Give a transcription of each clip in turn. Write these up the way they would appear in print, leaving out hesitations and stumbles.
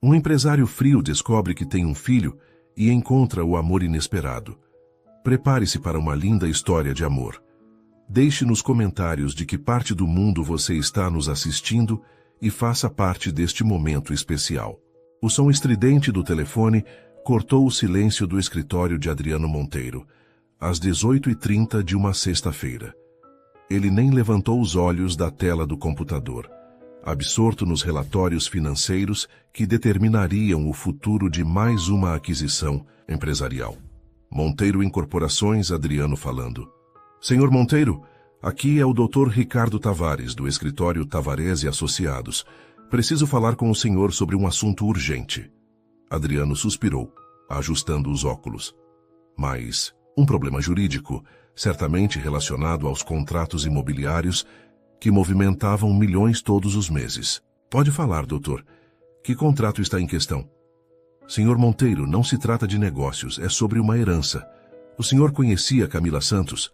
Um empresário frio descobre que tem um filho e encontra o amor inesperado. Prepare-se para uma linda história de amor. Deixe nos comentários de que parte do mundo você está nos assistindo e faça parte deste momento especial. O som estridente do telefone cortou o silêncio do escritório de Adriano Monteiro, às 18h30 de uma sexta-feira. Ele nem levantou os olhos da tela do computador, absorto nos relatórios financeiros que determinariam o futuro de mais uma aquisição empresarial. Monteiro Incorporações, Adriano falando. Senhor Monteiro, aqui é o Dr. Ricardo Tavares, do escritório Tavares e Associados. Preciso falar com o senhor sobre um assunto urgente. Adriano suspirou, ajustando os óculos. Mas um problema jurídico, certamente relacionado aos contratos imobiliários que movimentavam milhões todos os meses. Pode falar, doutor. Que contrato está em questão? Senhor Monteiro, não se trata de negócios, é sobre uma herança. O senhor conhecia Camila Santos?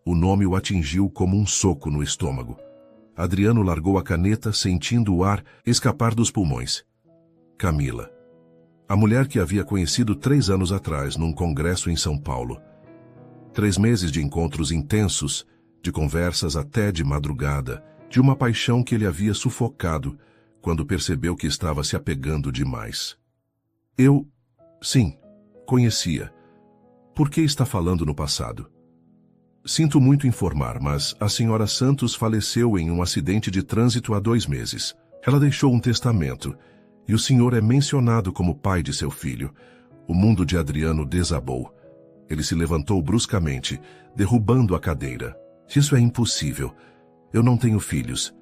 O nome o atingiu como um soco no estômago. Adriano largou a caneta, sentindo o ar escapar dos pulmões. Camila. A mulher que havia conhecido 3 anos atrás, num congresso em São Paulo. 3 meses de encontros intensos, de conversas até de madrugada, de uma paixão que ele havia sufocado, quando percebeu que estava se apegando demais. Sim, conhecia. Por que está falando no passado? Sinto muito informar, mas a senhora Santos faleceu em um acidente de trânsito há 2 meses. Ela deixou um testamento, e o senhor é mencionado como pai de seu filho. O mundo de Adriano desabou. Ele se levantou bruscamente, derrubando a cadeira. Isso é impossível. Eu não tenho filhos.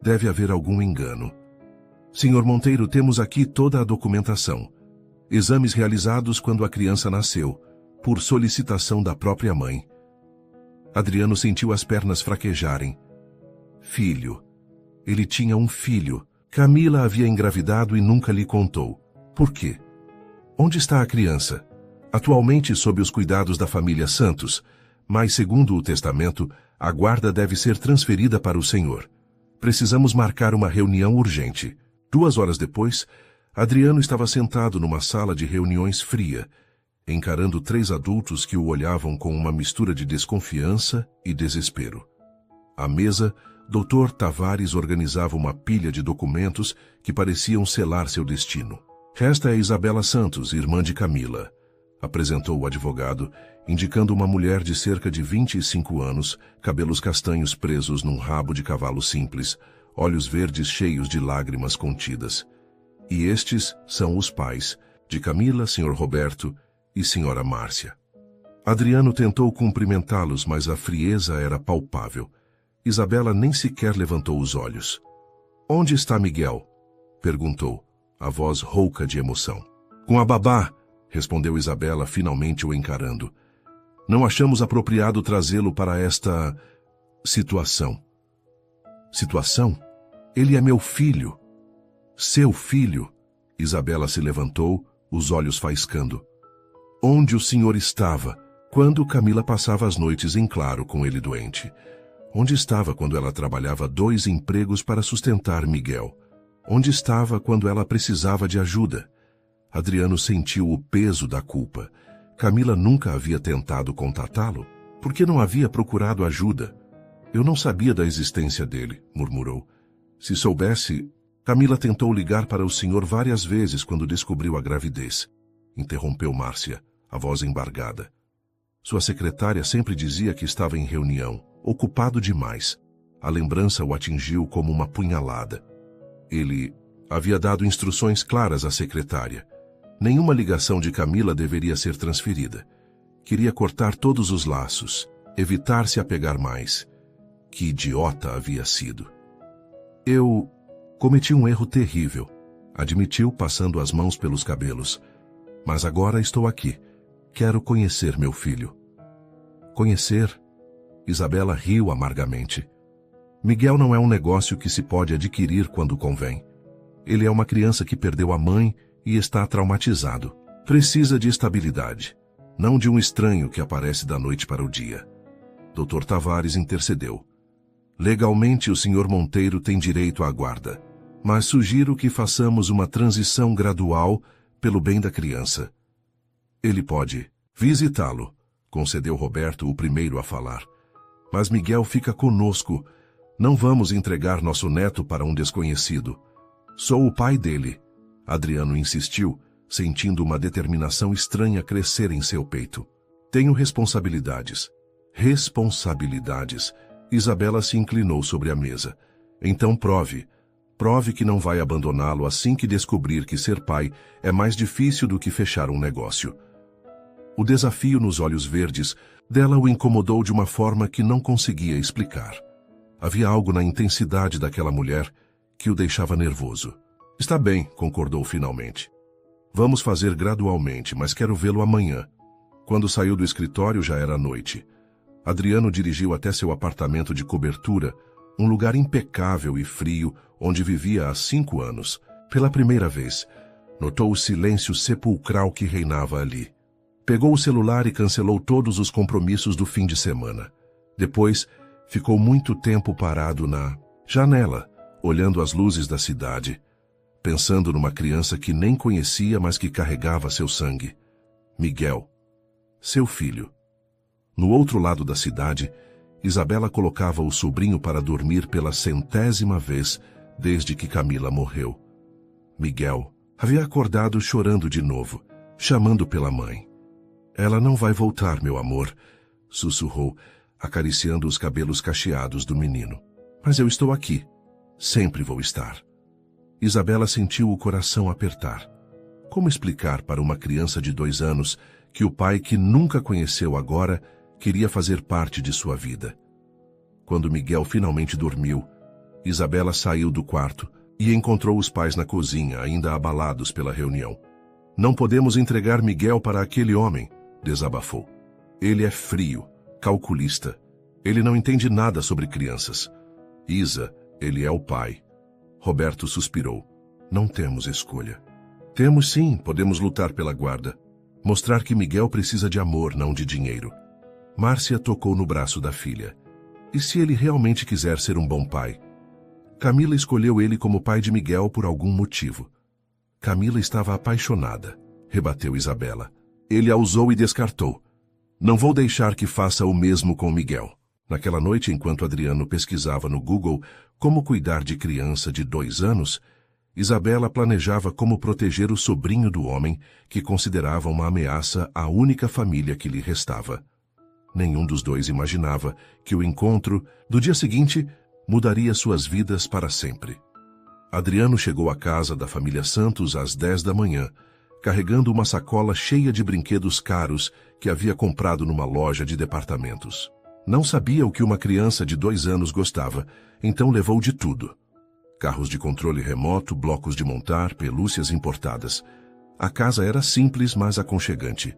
Deve haver algum engano. Senhor Monteiro, temos aqui toda a documentação. Exames realizados quando a criança nasceu, por solicitação da própria mãe. Adriano sentiu as pernas fraquejarem. Filho. Ele tinha um filho. Camila havia engravidado e nunca lhe contou. Por quê? Onde está a criança? Atualmente sob os cuidados da família Santos, mas segundo o testamento, a guarda deve ser transferida para o senhor. Precisamos marcar uma reunião urgente. 2 horas depois, Adriano estava sentado numa sala de reuniões fria, encarando 3 adultos que o olhavam com uma mistura de desconfiança e desespero. À mesa, Dr. Tavares organizava uma pilha de documentos que pareciam selar seu destino. Esta é Isabela Santos, irmã de Camila, apresentou o advogado, indicando uma mulher de cerca de 25 anos, cabelos castanhos presos num rabo de cavalo simples, olhos verdes cheios de lágrimas contidas. E estes são os pais de Camila, Sr. Roberto e Sra. Márcia. Adriano tentou cumprimentá-los, mas a frieza era palpável. Isabela nem sequer levantou os olhos. Onde está Miguel? Perguntou, a voz rouca de emoção. Com a babá, respondeu Isabela, finalmente o encarando. Não achamos apropriado trazê-lo para esta situação. Situação? Ele é meu filho. Seu filho? Isabela se levantou, os olhos faiscando. Onde o senhor estava quando Camila passava as noites em claro com ele doente? Onde estava quando ela trabalhava 2 empregos para sustentar Miguel? Onde estava quando ela precisava de ajuda? Adriano sentiu o peso da culpa. Camila nunca havia tentado contatá-lo? Por que não havia procurado ajuda? Eu não sabia da existência dele, murmurou. Se soubesse... Camila tentou ligar para o senhor várias vezes quando descobriu a gravidez. Interrompeu Márcia, a voz embargada. Sua secretária sempre dizia que estava em reunião, ocupado demais. A lembrança o atingiu como uma punhalada. Ele havia dado instruções claras à secretária. Nenhuma ligação de Camila deveria ser transferida. Queria cortar todos os laços, evitar se apegar mais. Que idiota havia sido. Eu cometi um erro terrível, admitiu, passando as mãos pelos cabelos. Mas agora estou aqui. Quero conhecer meu filho. Conhecer? Isabela riu amargamente. Miguel não é um negócio que se pode adquirir quando convém. Ele é uma criança que perdeu a mãe e está traumatizado. Precisa de estabilidade, não de um estranho que aparece da noite para o dia. Dr. Tavares intercedeu. Legalmente, o Sr. Monteiro tem direito à guarda. mas sugiro que façamos uma transição gradual pelo bem da criança. Ele pode visitá-lo, concedeu Roberto, o primeiro a falar. Mas Miguel fica conosco. Não vamos entregar nosso neto para um desconhecido. Sou o pai dele, Adriano insistiu, sentindo uma determinação estranha crescer em seu peito. Tenho responsabilidades. Responsabilidades. Isabela se inclinou sobre a mesa. Então prove. Prove que não vai abandoná-lo assim que descobrir que ser pai é mais difícil do que fechar um negócio. O desafio nos olhos verdes dela o incomodou de uma forma que não conseguia explicar. Havia algo na intensidade daquela mulher que o deixava nervoso. Está bem, concordou finalmente. Vamos fazer gradualmente, mas quero vê-lo amanhã. Quando saiu do escritório já era noite. Adriano dirigiu até seu apartamento de cobertura, um lugar impecável e frio onde vivia há 5 anos. Pela primeira vez, notou o silêncio sepulcral que reinava ali. Pegou o celular e cancelou todos os compromissos do fim de semana. Depois, ficou muito tempo parado na janela, olhando as luzes da cidade, pensando numa criança que nem conhecia, mas que carregava seu sangue. Miguel, seu filho. No outro lado da cidade, Isabela colocava o sobrinho para dormir pela 100ª vez desde que Camila morreu. Miguel havia acordado chorando de novo, chamando pela mãe. Ela não vai voltar, meu amor, sussurrou, acariciando os cabelos cacheados do menino. Mas eu estou aqui. Sempre vou estar. Isabela sentiu o coração apertar. Como explicar para uma criança de 2 anos que o pai que nunca conheceu agora queria fazer parte de sua vida? Quando Miguel finalmente dormiu, Isabela saiu do quarto e encontrou os pais na cozinha, ainda abalados pela reunião. Não podemos entregar Miguel para aquele homem, desabafou. Ele é frio, calculista. Ele não entende nada sobre crianças. Isa, ele é o pai. Roberto suspirou. Não temos escolha. Temos sim, podemos lutar pela guarda. Mostrar que Miguel precisa de amor, não de dinheiro. Márcia tocou no braço da filha. E se ele realmente quiser ser um bom pai? Camila escolheu ele como pai de Miguel por algum motivo. Camila estava apaixonada, rebateu Isabela. Ele a usou e descartou. Não vou deixar que faça o mesmo com Miguel. Naquela noite, enquanto Adriano pesquisava no Google como cuidar de criança de 2 anos, Isabela planejava como proteger o sobrinho do homem que considerava uma ameaça à única família que lhe restava. Nenhum dos dois imaginava que o encontro do dia seguinte mudaria suas vidas para sempre. Adriano chegou à casa da família Santos às 10 da manhã, carregando uma sacola cheia de brinquedos caros que havia comprado numa loja de departamentos. Não sabia o que uma criança de 2 anos gostava, então levou de tudo. Carros de controle remoto, blocos de montar, pelúcias importadas. A casa era simples, mas aconchegante.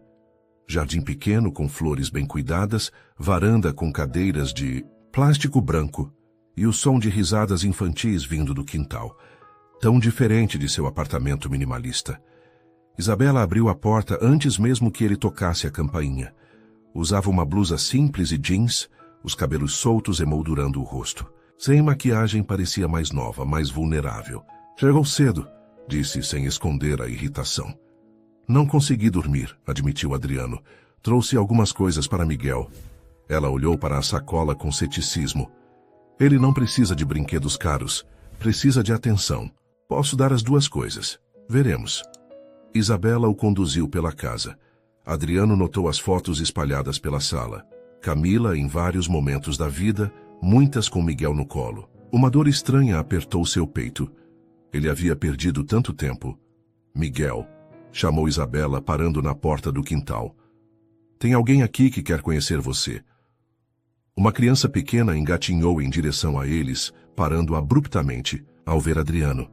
Jardim pequeno com flores bem cuidadas, varanda com cadeiras de plástico branco e o som de risadas infantis vindo do quintal, tão diferente de seu apartamento minimalista. Isabela abriu a porta antes mesmo que ele tocasse a campainha. Usava uma blusa simples e jeans, os cabelos soltos emoldurando o rosto. Sem maquiagem, parecia mais nova, mais vulnerável. Chegou cedo, disse sem esconder a irritação. Não consegui dormir, admitiu Adriano. Trouxe algumas coisas para Miguel. Ela olhou para a sacola com ceticismo. Ele não precisa de brinquedos caros. Precisa de atenção. Posso dar as 2 coisas. Veremos. Isabela o conduziu pela casa. Adriano notou as fotos espalhadas pela sala. Camila em vários momentos da vida, muitas com Miguel no colo. Uma dor estranha apertou seu peito. Ele havia perdido tanto tempo. Miguel, chamou Isabela, parando na porta do quintal. Tem alguém aqui que quer conhecer você. Uma criança pequena engatinhou em direção a eles, parando abruptamente ao ver Adriano.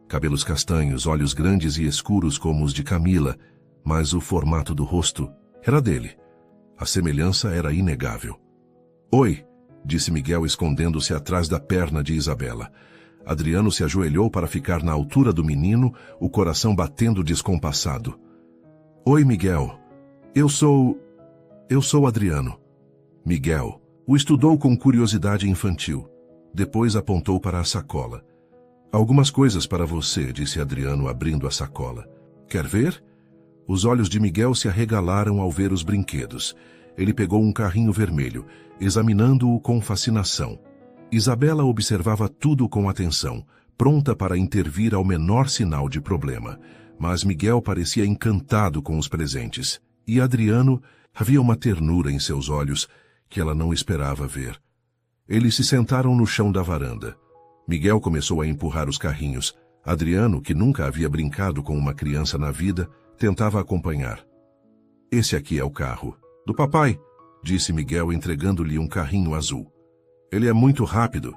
Cabelos castanhos, olhos grandes e escuros como os de Camila, mas o formato do rosto era dele. A semelhança era inegável. Oi, disse Miguel escondendo-se atrás da perna de Isabela. Adriano se ajoelhou para ficar na altura do menino, o coração batendo descompassado. Oi, Miguel. Eu sou Adriano. Miguel o estudou com curiosidade infantil. Depois apontou para a sacola. Algumas coisas para você, disse Adriano, abrindo a sacola. Quer ver? Os olhos de Miguel se arregalaram ao ver os brinquedos. Ele pegou um carrinho vermelho, examinando-o com fascinação. Isabela observava tudo com atenção, pronta para intervir ao menor sinal de problema. Mas Miguel parecia encantado com os presentes. E Adriano, havia uma ternura em seus olhos que ela não esperava ver. Eles se sentaram no chão da varanda. Miguel começou a empurrar os carrinhos. Adriano, que nunca havia brincado com uma criança na vida, tentava acompanhar. Esse aqui é o carro. Do papai, disse Miguel, entregando-lhe um carrinho azul. Ele é muito rápido.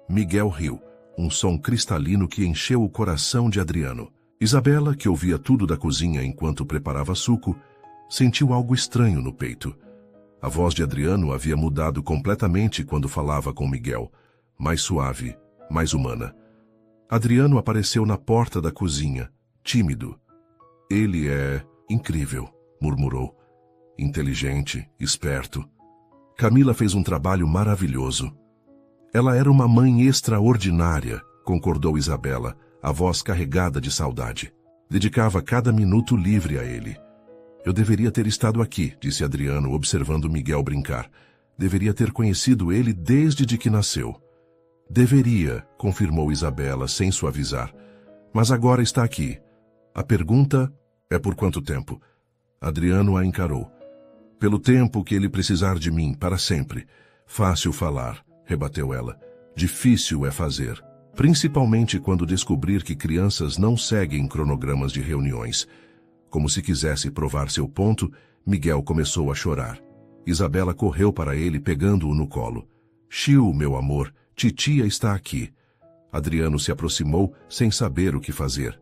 Miguel riu, um som cristalino que encheu o coração de Adriano. Isabela, que ouvia tudo da cozinha enquanto preparava suco, sentiu algo estranho no peito. A voz de Adriano havia mudado completamente quando falava com Miguel, mais suave, mais humana. Adriano apareceu na porta da cozinha, tímido. Ele é incrível, murmurou. Inteligente, esperto. Camila fez um trabalho maravilhoso. Ela era uma mãe extraordinária, concordou Isabela, a voz carregada de saudade. Dedicava cada minuto livre a ele. Eu deveria ter estado aqui, disse Adriano, observando Miguel brincar. Deveria ter conhecido ele desde de que nasceu. Deveria, confirmou Isabela, sem suavizar. Mas agora está aqui. A pergunta é por quanto tempo? Adriano a encarou. Pelo tempo que ele precisar de mim, para sempre. Fácil falar, rebateu ela. Difícil é fazer. Principalmente quando descobrir que crianças não seguem cronogramas de reuniões. Como se quisesse provar seu ponto, Miguel começou a chorar. Isabela correu para ele, pegando-o no colo. Chiu, meu amor, titia está aqui. Adriano se aproximou, sem saber o que fazer.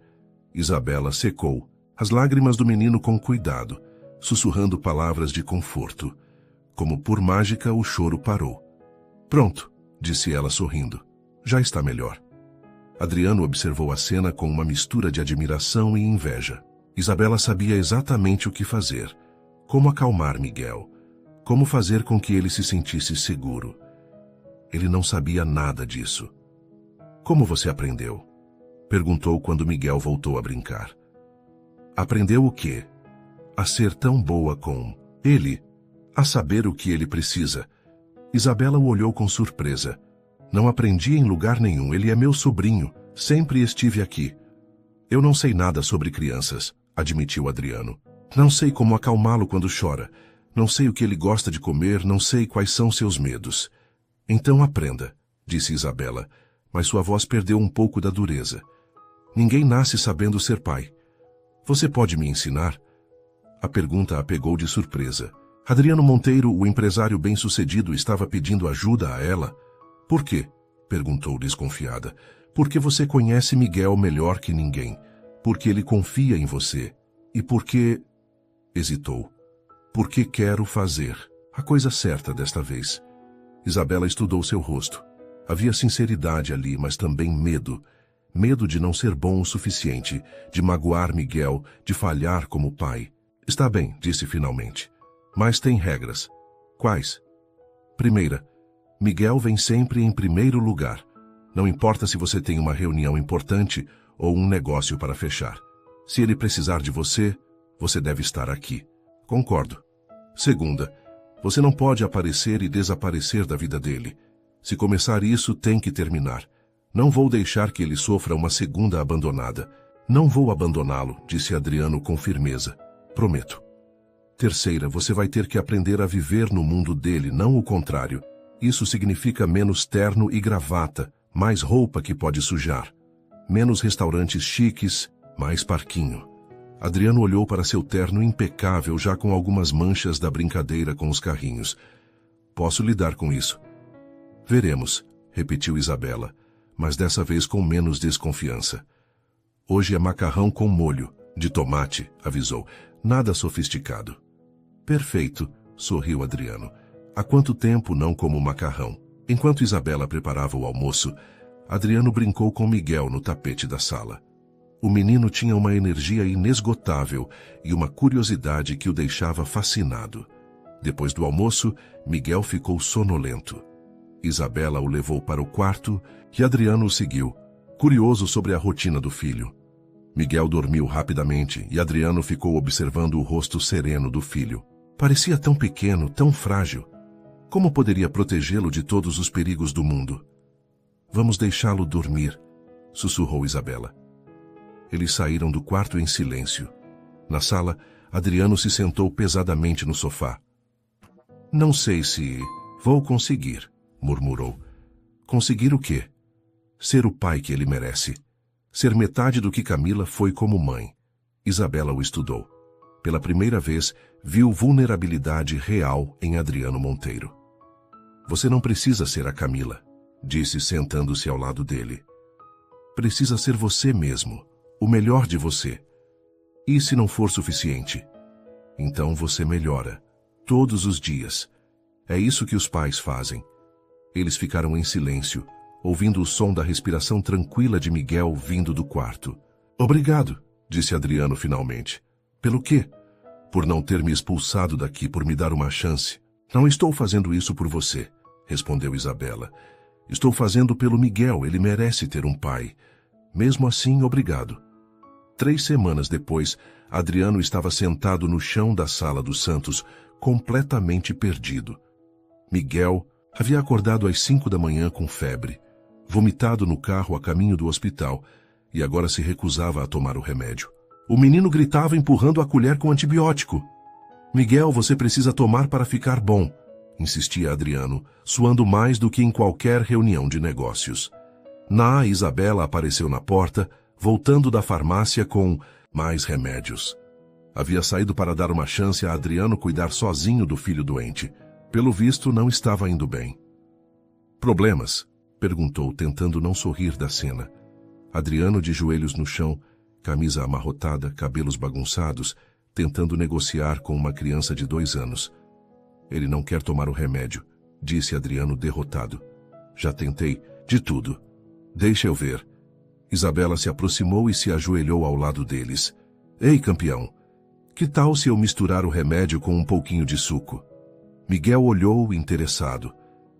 Isabela secou as lágrimas do menino com cuidado, sussurrando palavras de conforto. Como por mágica, o choro parou. Pronto, disse ela sorrindo. Já está melhor. Adriano observou a cena com uma mistura de admiração e inveja. Isabela sabia exatamente o que fazer. Como acalmar Miguel. Como fazer com que ele se sentisse seguro. Ele não sabia nada disso. Como você aprendeu? Perguntou quando Miguel voltou a brincar. Aprendeu o quê? A ser tão boa com ele, a saber o que ele precisa. Isabela o olhou com surpresa. Não aprendi em lugar nenhum, ele é meu sobrinho, sempre estive aqui. Eu não sei nada sobre crianças, admitiu Adriano. Não sei como acalmá-lo quando chora. Não sei o que ele gosta de comer, não sei quais são seus medos. Então aprenda, disse Isabela, mas sua voz perdeu um pouco da dureza. Ninguém nasce sabendo ser pai. Você pode me ensinar? A pergunta a pegou de surpresa. Adriano Monteiro, o empresário bem-sucedido, estava pedindo ajuda a ela. Por quê? Perguntou desconfiada. Porque você conhece Miguel melhor que ninguém. Porque ele confia em você. E porque... Hesitou. Porque quero fazer a coisa certa desta vez. Isabela estudou seu rosto. Havia sinceridade ali, mas também medo. Medo de não ser bom o suficiente, de magoar Miguel, de falhar como pai. Está bem, disse finalmente. Mas tem regras. Quais? Primeira, Miguel vem sempre em primeiro lugar. Não importa se você tem uma reunião importante ou um negócio para fechar. Se ele precisar de você, você deve estar aqui. Concordo. Segunda, você não pode aparecer e desaparecer da vida dele. Se começar isso, tem que terminar. Não vou deixar que ele sofra uma segunda abandonada. Não vou abandoná-lo, disse Adriano com firmeza. Prometo. Terceira, você vai ter que aprender a viver no mundo dele, não o contrário. Isso significa menos terno e gravata, mais roupa que pode sujar. Menos restaurantes chiques, mais parquinho. Adriano olhou para seu terno impecável, já com algumas manchas da brincadeira com os carrinhos. Posso lidar com isso. Veremos, repetiu Isabela, mas dessa vez com menos desconfiança. Hoje é macarrão com molho, de tomate, avisou. Nada sofisticado. Perfeito, sorriu Adriano. Há quanto tempo não como macarrão? Enquanto Isabela preparava o almoço, Adriano brincou com Miguel no tapete da sala. O menino tinha uma energia inesgotável e uma curiosidade que o deixava fascinado. Depois do almoço, Miguel ficou sonolento. Isabela o levou para o quarto e Adriano o seguiu. curioso sobre a rotina do filho. Miguel dormiu rapidamente e Adriano ficou observando o rosto sereno do filho. Parecia tão pequeno, tão frágil. Como poderia protegê-lo de todos os perigos do mundo? Vamos deixá-lo dormir, sussurrou Isabela. Eles saíram do quarto em silêncio. Na sala, Adriano se sentou pesadamente no sofá. Não sei se vou conseguir, murmurou. Conseguir o quê? Ser o pai que ele merece. Ser metade do que Camila foi como mãe. Isabela o estudou. Pela primeira vez, viu vulnerabilidade real em Adriano Monteiro. Você não precisa ser a Camila, disse sentando-se ao lado dele. Precisa ser você mesmo, o melhor de você. E se não for suficiente? Então você melhora, todos os dias. É isso que os pais fazem. Eles ficaram em silêncio, ouvindo o som da respiração tranquila de Miguel vindo do quarto. Obrigado, disse Adriano finalmente. Pelo quê? Por não ter me expulsado daqui, por me dar uma chance. Não estou fazendo isso por você, respondeu Isabela. Estou fazendo pelo Miguel, ele merece ter um pai. Mesmo assim, obrigado. 3 semanas depois, Adriano estava sentado no chão da sala dos Santos, completamente perdido. Miguel havia acordado às 5 da manhã com febre, vomitado no carro a caminho do hospital, e agora se recusava a tomar o remédio. O menino gritava empurrando a colher com antibiótico. Miguel, você precisa tomar para ficar bom, insistia Adriano, suando mais do que em qualquer reunião de negócios. Isabela apareceu na porta, voltando da farmácia com mais remédios. Havia saído para dar uma chance a Adriano cuidar sozinho do filho doente. Pelo visto, não estava indo bem. Problemas? Perguntou, tentando não sorrir da cena. Adriano de joelhos no chão, camisa amarrotada, cabelos bagunçados, tentando negociar com uma criança de 2 anos. Ele não quer tomar o remédio, disse Adriano derrotado. Já tentei, de tudo. Deixa eu ver. Isabela se aproximou e se ajoelhou ao lado deles. Ei, campeão, que tal se eu misturar o remédio com um pouquinho de suco? Miguel olhou interessado.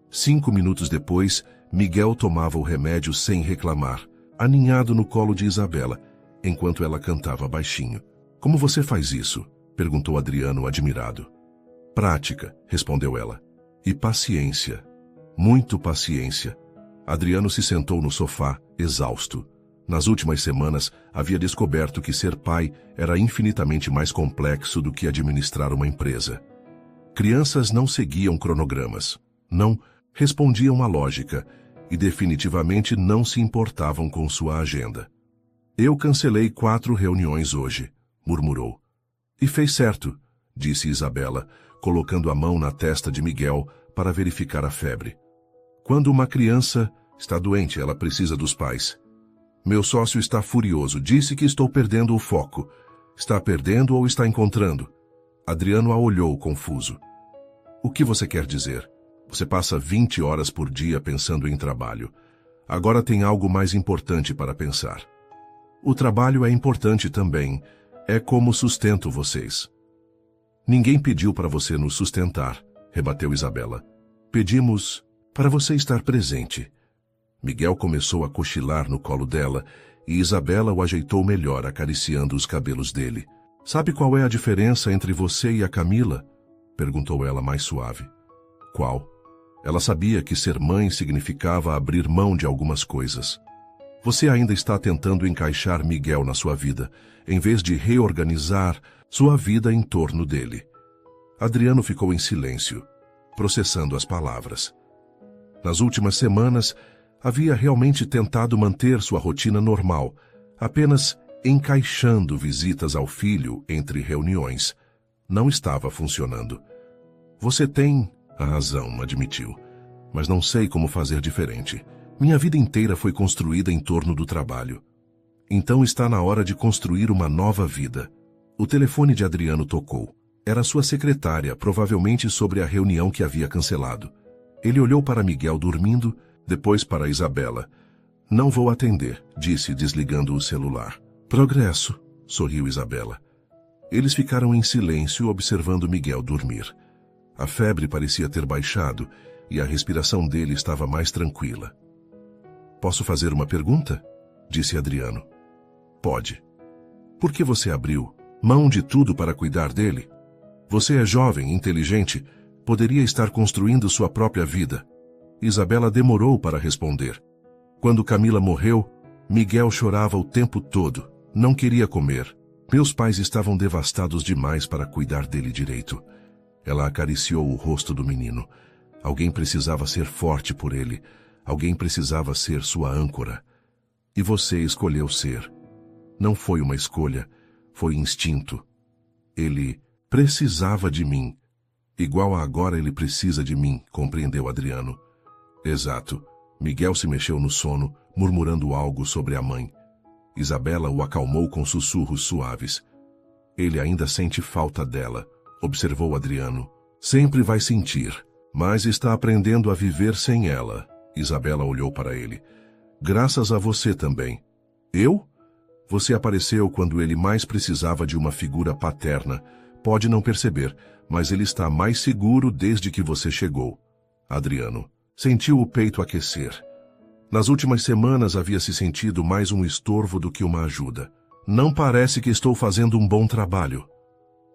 5 minutos depois, Miguel tomava o remédio sem reclamar, aninhado no colo de Isabela, enquanto ela cantava baixinho. Como você faz isso? Perguntou Adriano admirado. Prática, respondeu ela. E paciência. Muito paciência. Adriano se sentou no sofá, exausto. Nas últimas semanas, havia descoberto que ser pai era infinitamente mais complexo do que administrar uma empresa. Crianças não seguiam cronogramas, não respondiam à lógica e definitivamente não se importavam com sua agenda. Eu cancelei 4 reuniões hoje, murmurou. E fez certo, disse Isabela, colocando a mão na testa de Miguel para verificar a febre. Quando uma criança está doente, ela precisa dos pais. Meu sócio está furioso, disse que estou perdendo o foco. Está perdendo ou está encontrando? Adriano a olhou confuso. O que você quer dizer? Você passa 20 horas por dia pensando em trabalho. Agora tem algo mais importante para pensar. O trabalho é importante também. É como sustento vocês. Ninguém pediu para você nos sustentar, rebateu Isabela. Pedimos para você estar presente. Miguel começou a cochilar no colo dela e Isabela o ajeitou melhor, acariciando os cabelos dele. Sabe qual é a diferença entre você e a Camila? Perguntou ela mais suave. Qual? Ela sabia que ser mãe significava abrir mão de algumas coisas. Você ainda está tentando encaixar Miguel na sua vida, em vez de reorganizar sua vida em torno dele. Adriano ficou em silêncio, processando as palavras. Nas últimas semanas, havia realmente tentado manter sua rotina normal, apenas encaixando visitas ao filho entre reuniões. Não estava funcionando. Você tem a razão, admitiu, mas não sei como fazer diferente. Minha vida inteira foi construída em torno do trabalho. Então está na hora de construir uma nova vida. O telefone de Adriano tocou. Era sua secretária, provavelmente sobre a reunião que havia cancelado. Ele olhou para Miguel dormindo, depois para Isabela. Não vou atender, disse, desligando o celular. Progresso, sorriu Isabela. Eles ficaram em silêncio, observando Miguel dormir. A febre parecia ter baixado e a respiração dele estava mais tranquila. Posso fazer uma pergunta? disse Adriano. Pode. Por que você abriu mão de tudo para cuidar dele? Você é jovem, inteligente, poderia estar construindo sua própria vida. Isabela demorou para responder. Quando Camila morreu, Miguel chorava o tempo todo. Não queria comer. Meus pais estavam devastados demais para cuidar dele direito. Ela acariciou o rosto do menino. Alguém precisava ser forte por ele. Alguém precisava ser sua âncora. E você escolheu ser. Não foi uma escolha, foi instinto. Ele precisava de mim. Igual a agora ele precisa de mim, compreendeu Adriano. Exato. Miguel se mexeu no sono, murmurando algo sobre a mãe. Isabela o acalmou com sussurros suaves. Ele ainda sente falta dela, observou Adriano. Sempre vai sentir, mas está aprendendo a viver sem ela. Isabela olhou para ele. Graças a você também. Eu? Você apareceu quando ele mais precisava de uma figura paterna. Pode não perceber, mas ele está mais seguro desde que você chegou. Adriano sentiu o peito aquecer. Nas últimas semanas havia se sentido mais um estorvo do que uma ajuda. Não parece que estou fazendo um bom trabalho.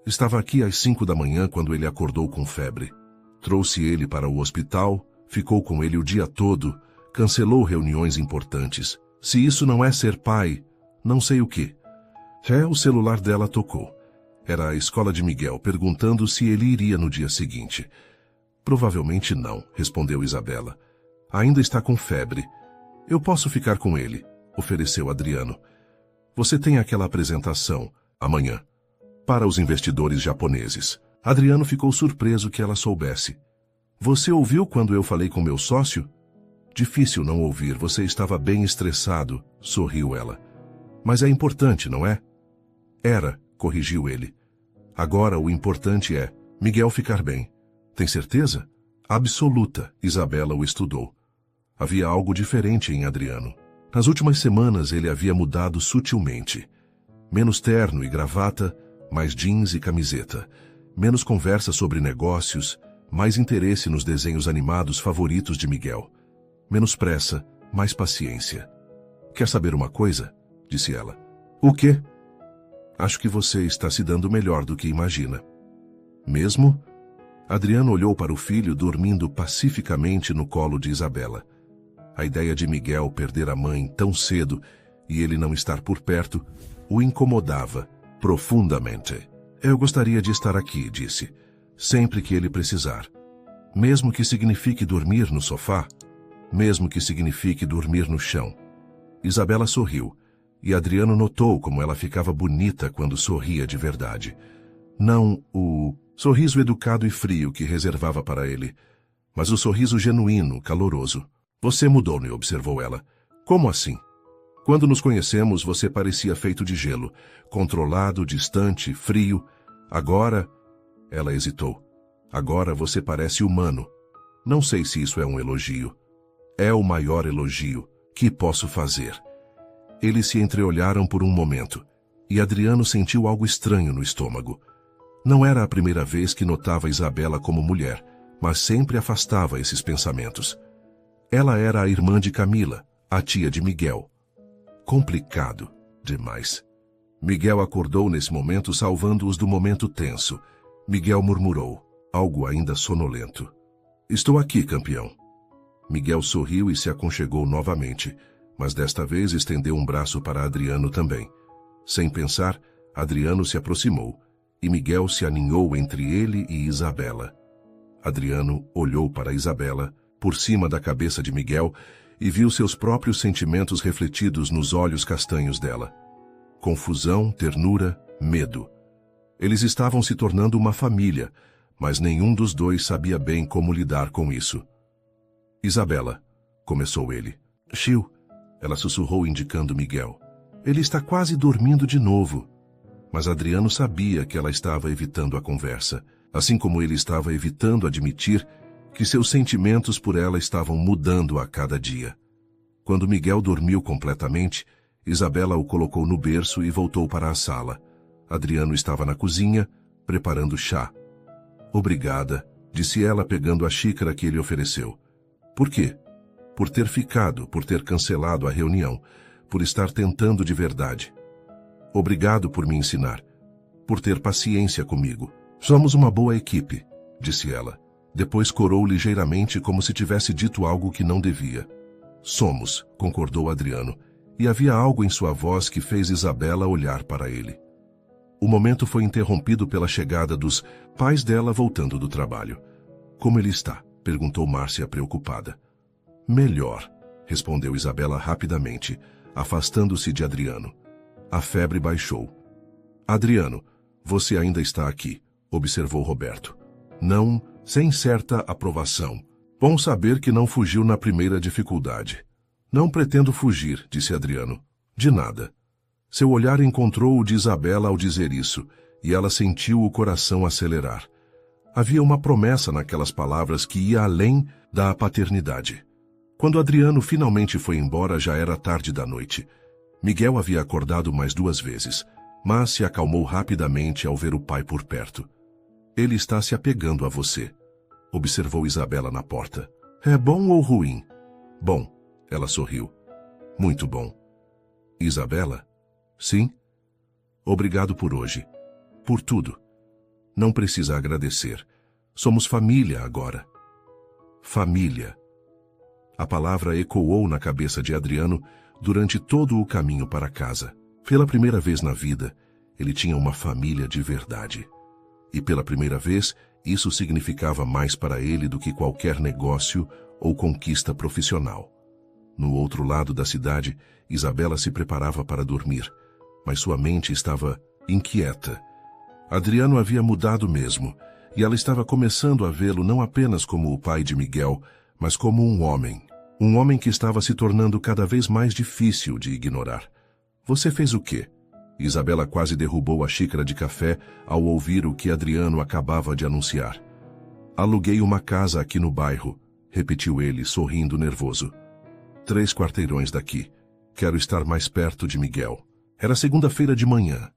Estava aqui às 5 da manhã quando ele acordou com febre. Trouxe ele para o hospital, ficou com ele o dia todo, cancelou reuniões importantes. Se isso não é ser pai, não sei o que. O celular dela tocou. Era a escola de Miguel, perguntando se ele iria no dia seguinte. Provavelmente não, respondeu Isabela. Ainda está com febre. Eu posso ficar com ele, ofereceu Adriano. Você tem aquela apresentação, amanhã, para os investidores japoneses. Adriano ficou surpreso que ela soubesse. Você ouviu quando eu falei com meu sócio? Difícil não ouvir, você estava bem estressado, sorriu ela. Mas é importante, não é? Era, corrigiu ele. Agora o importante é Miguel ficar bem. Tem certeza? Absoluta, Isabela o estudou. Havia algo diferente em Adriano. Nas últimas semanas ele havia mudado sutilmente. Menos terno e gravata, mais jeans e camiseta. Menos conversa sobre negócios, mais interesse nos desenhos animados favoritos de Miguel. Menos pressa, mais paciência. Quer saber uma coisa? Disse ela. O quê? Acho que você está se dando melhor do que imagina. Mesmo? Adriano olhou para o filho dormindo pacificamente no colo de Isabela. A ideia de Miguel perder a mãe tão cedo e ele não estar por perto o incomodava profundamente. Eu gostaria de estar aqui, disse, sempre que ele precisar. Mesmo que signifique dormir no sofá, mesmo que signifique dormir no chão. Isabela sorriu, e Adriano notou como ela ficava bonita quando sorria de verdade. Não o sorriso educado e frio que reservava para ele, mas o sorriso genuíno, caloroso. Você mudou-me, observou ela. Como assim? Quando nos conhecemos, você parecia feito de gelo, controlado, distante, frio. Agora, ela hesitou. Agora você parece humano. Não sei se isso é um elogio. É o maior elogio que posso fazer. Eles se entreolharam por um momento, e Adriano sentiu algo estranho no estômago. Não era a primeira vez que notava Isabela como mulher, mas sempre afastava esses pensamentos. Ela era a irmã de Camila, a tia de Miguel. Complicado demais. Miguel acordou nesse momento, salvando-os do momento tenso. Miguel murmurou, algo ainda sonolento. Estou aqui, campeão. Miguel sorriu e se aconchegou novamente, mas desta vez estendeu um braço para Adriano também. Sem pensar, Adriano se aproximou, e Miguel se aninhou entre ele e Isabela. Adriano olhou para Isabela, por cima da cabeça de Miguel, e viu seus próprios sentimentos refletidos nos olhos castanhos dela. Confusão, ternura, medo. Eles estavam se tornando uma família, mas nenhum dos dois sabia bem como lidar com isso. Isabela, começou ele. Chiu, ela sussurrou indicando Miguel. Ele está quase dormindo de novo. Mas Adriano sabia que ela estava evitando a conversa, assim como ele estava evitando admitir que seus sentimentos por ela estavam mudando a cada dia. Quando Miguel dormiu completamente, Isabela o colocou no berço e voltou para a sala. Adriano estava na cozinha, preparando chá. Obrigada, disse ela pegando a xícara que ele ofereceu. Por quê? Por ter ficado, por ter cancelado a reunião, por estar tentando de verdade. Obrigado por me ensinar, por ter paciência comigo. Somos uma boa equipe, disse ela. Depois corou ligeiramente como se tivesse dito algo que não devia. Somos, concordou Adriano, e havia algo em sua voz que fez Isabela olhar para ele. O momento foi interrompido pela chegada dos pais dela voltando do trabalho. Como ele está? Perguntou Márcia preocupada. Melhor, respondeu Isabela rapidamente, afastando-se de Adriano. A febre baixou. Adriano, você ainda está aqui, observou Roberto. Não, sem certa aprovação. Bom saber que não fugiu na primeira dificuldade. Não pretendo fugir, disse Adriano. De nada. Seu olhar encontrou o de Isabela ao dizer isso, e ela sentiu o coração acelerar. Havia uma promessa naquelas palavras que ia além da paternidade. Quando Adriano finalmente foi embora, já era tarde da noite. Miguel havia acordado mais 2 vezes, mas se acalmou rapidamente ao ver o pai por perto. Ele está se apegando a você, observou Isabela na porta. É bom ou ruim? Bom, ela sorriu. Muito bom. Isabela? Sim? Obrigado por hoje. Por tudo. Não precisa agradecer. Somos família agora. Família. A palavra ecoou na cabeça de Adriano durante todo o caminho para casa. Pela primeira vez na vida, ele tinha uma família de verdade. E pela primeira vez, isso significava mais para ele do que qualquer negócio ou conquista profissional. No outro lado da cidade, Isabela se preparava para dormir, mas sua mente estava inquieta. Adriano havia mudado mesmo, e ela estava começando a vê-lo não apenas como o pai de Miguel, mas como um homem que estava se tornando cada vez mais difícil de ignorar. Você fez o quê? Isabela quase derrubou a xícara de café ao ouvir o que Adriano acabava de anunciar. Aluguei uma casa aqui no bairro, repetiu ele, sorrindo nervoso. 3 quarteirões daqui. Quero estar mais perto de Miguel. Era segunda-feira de manhã,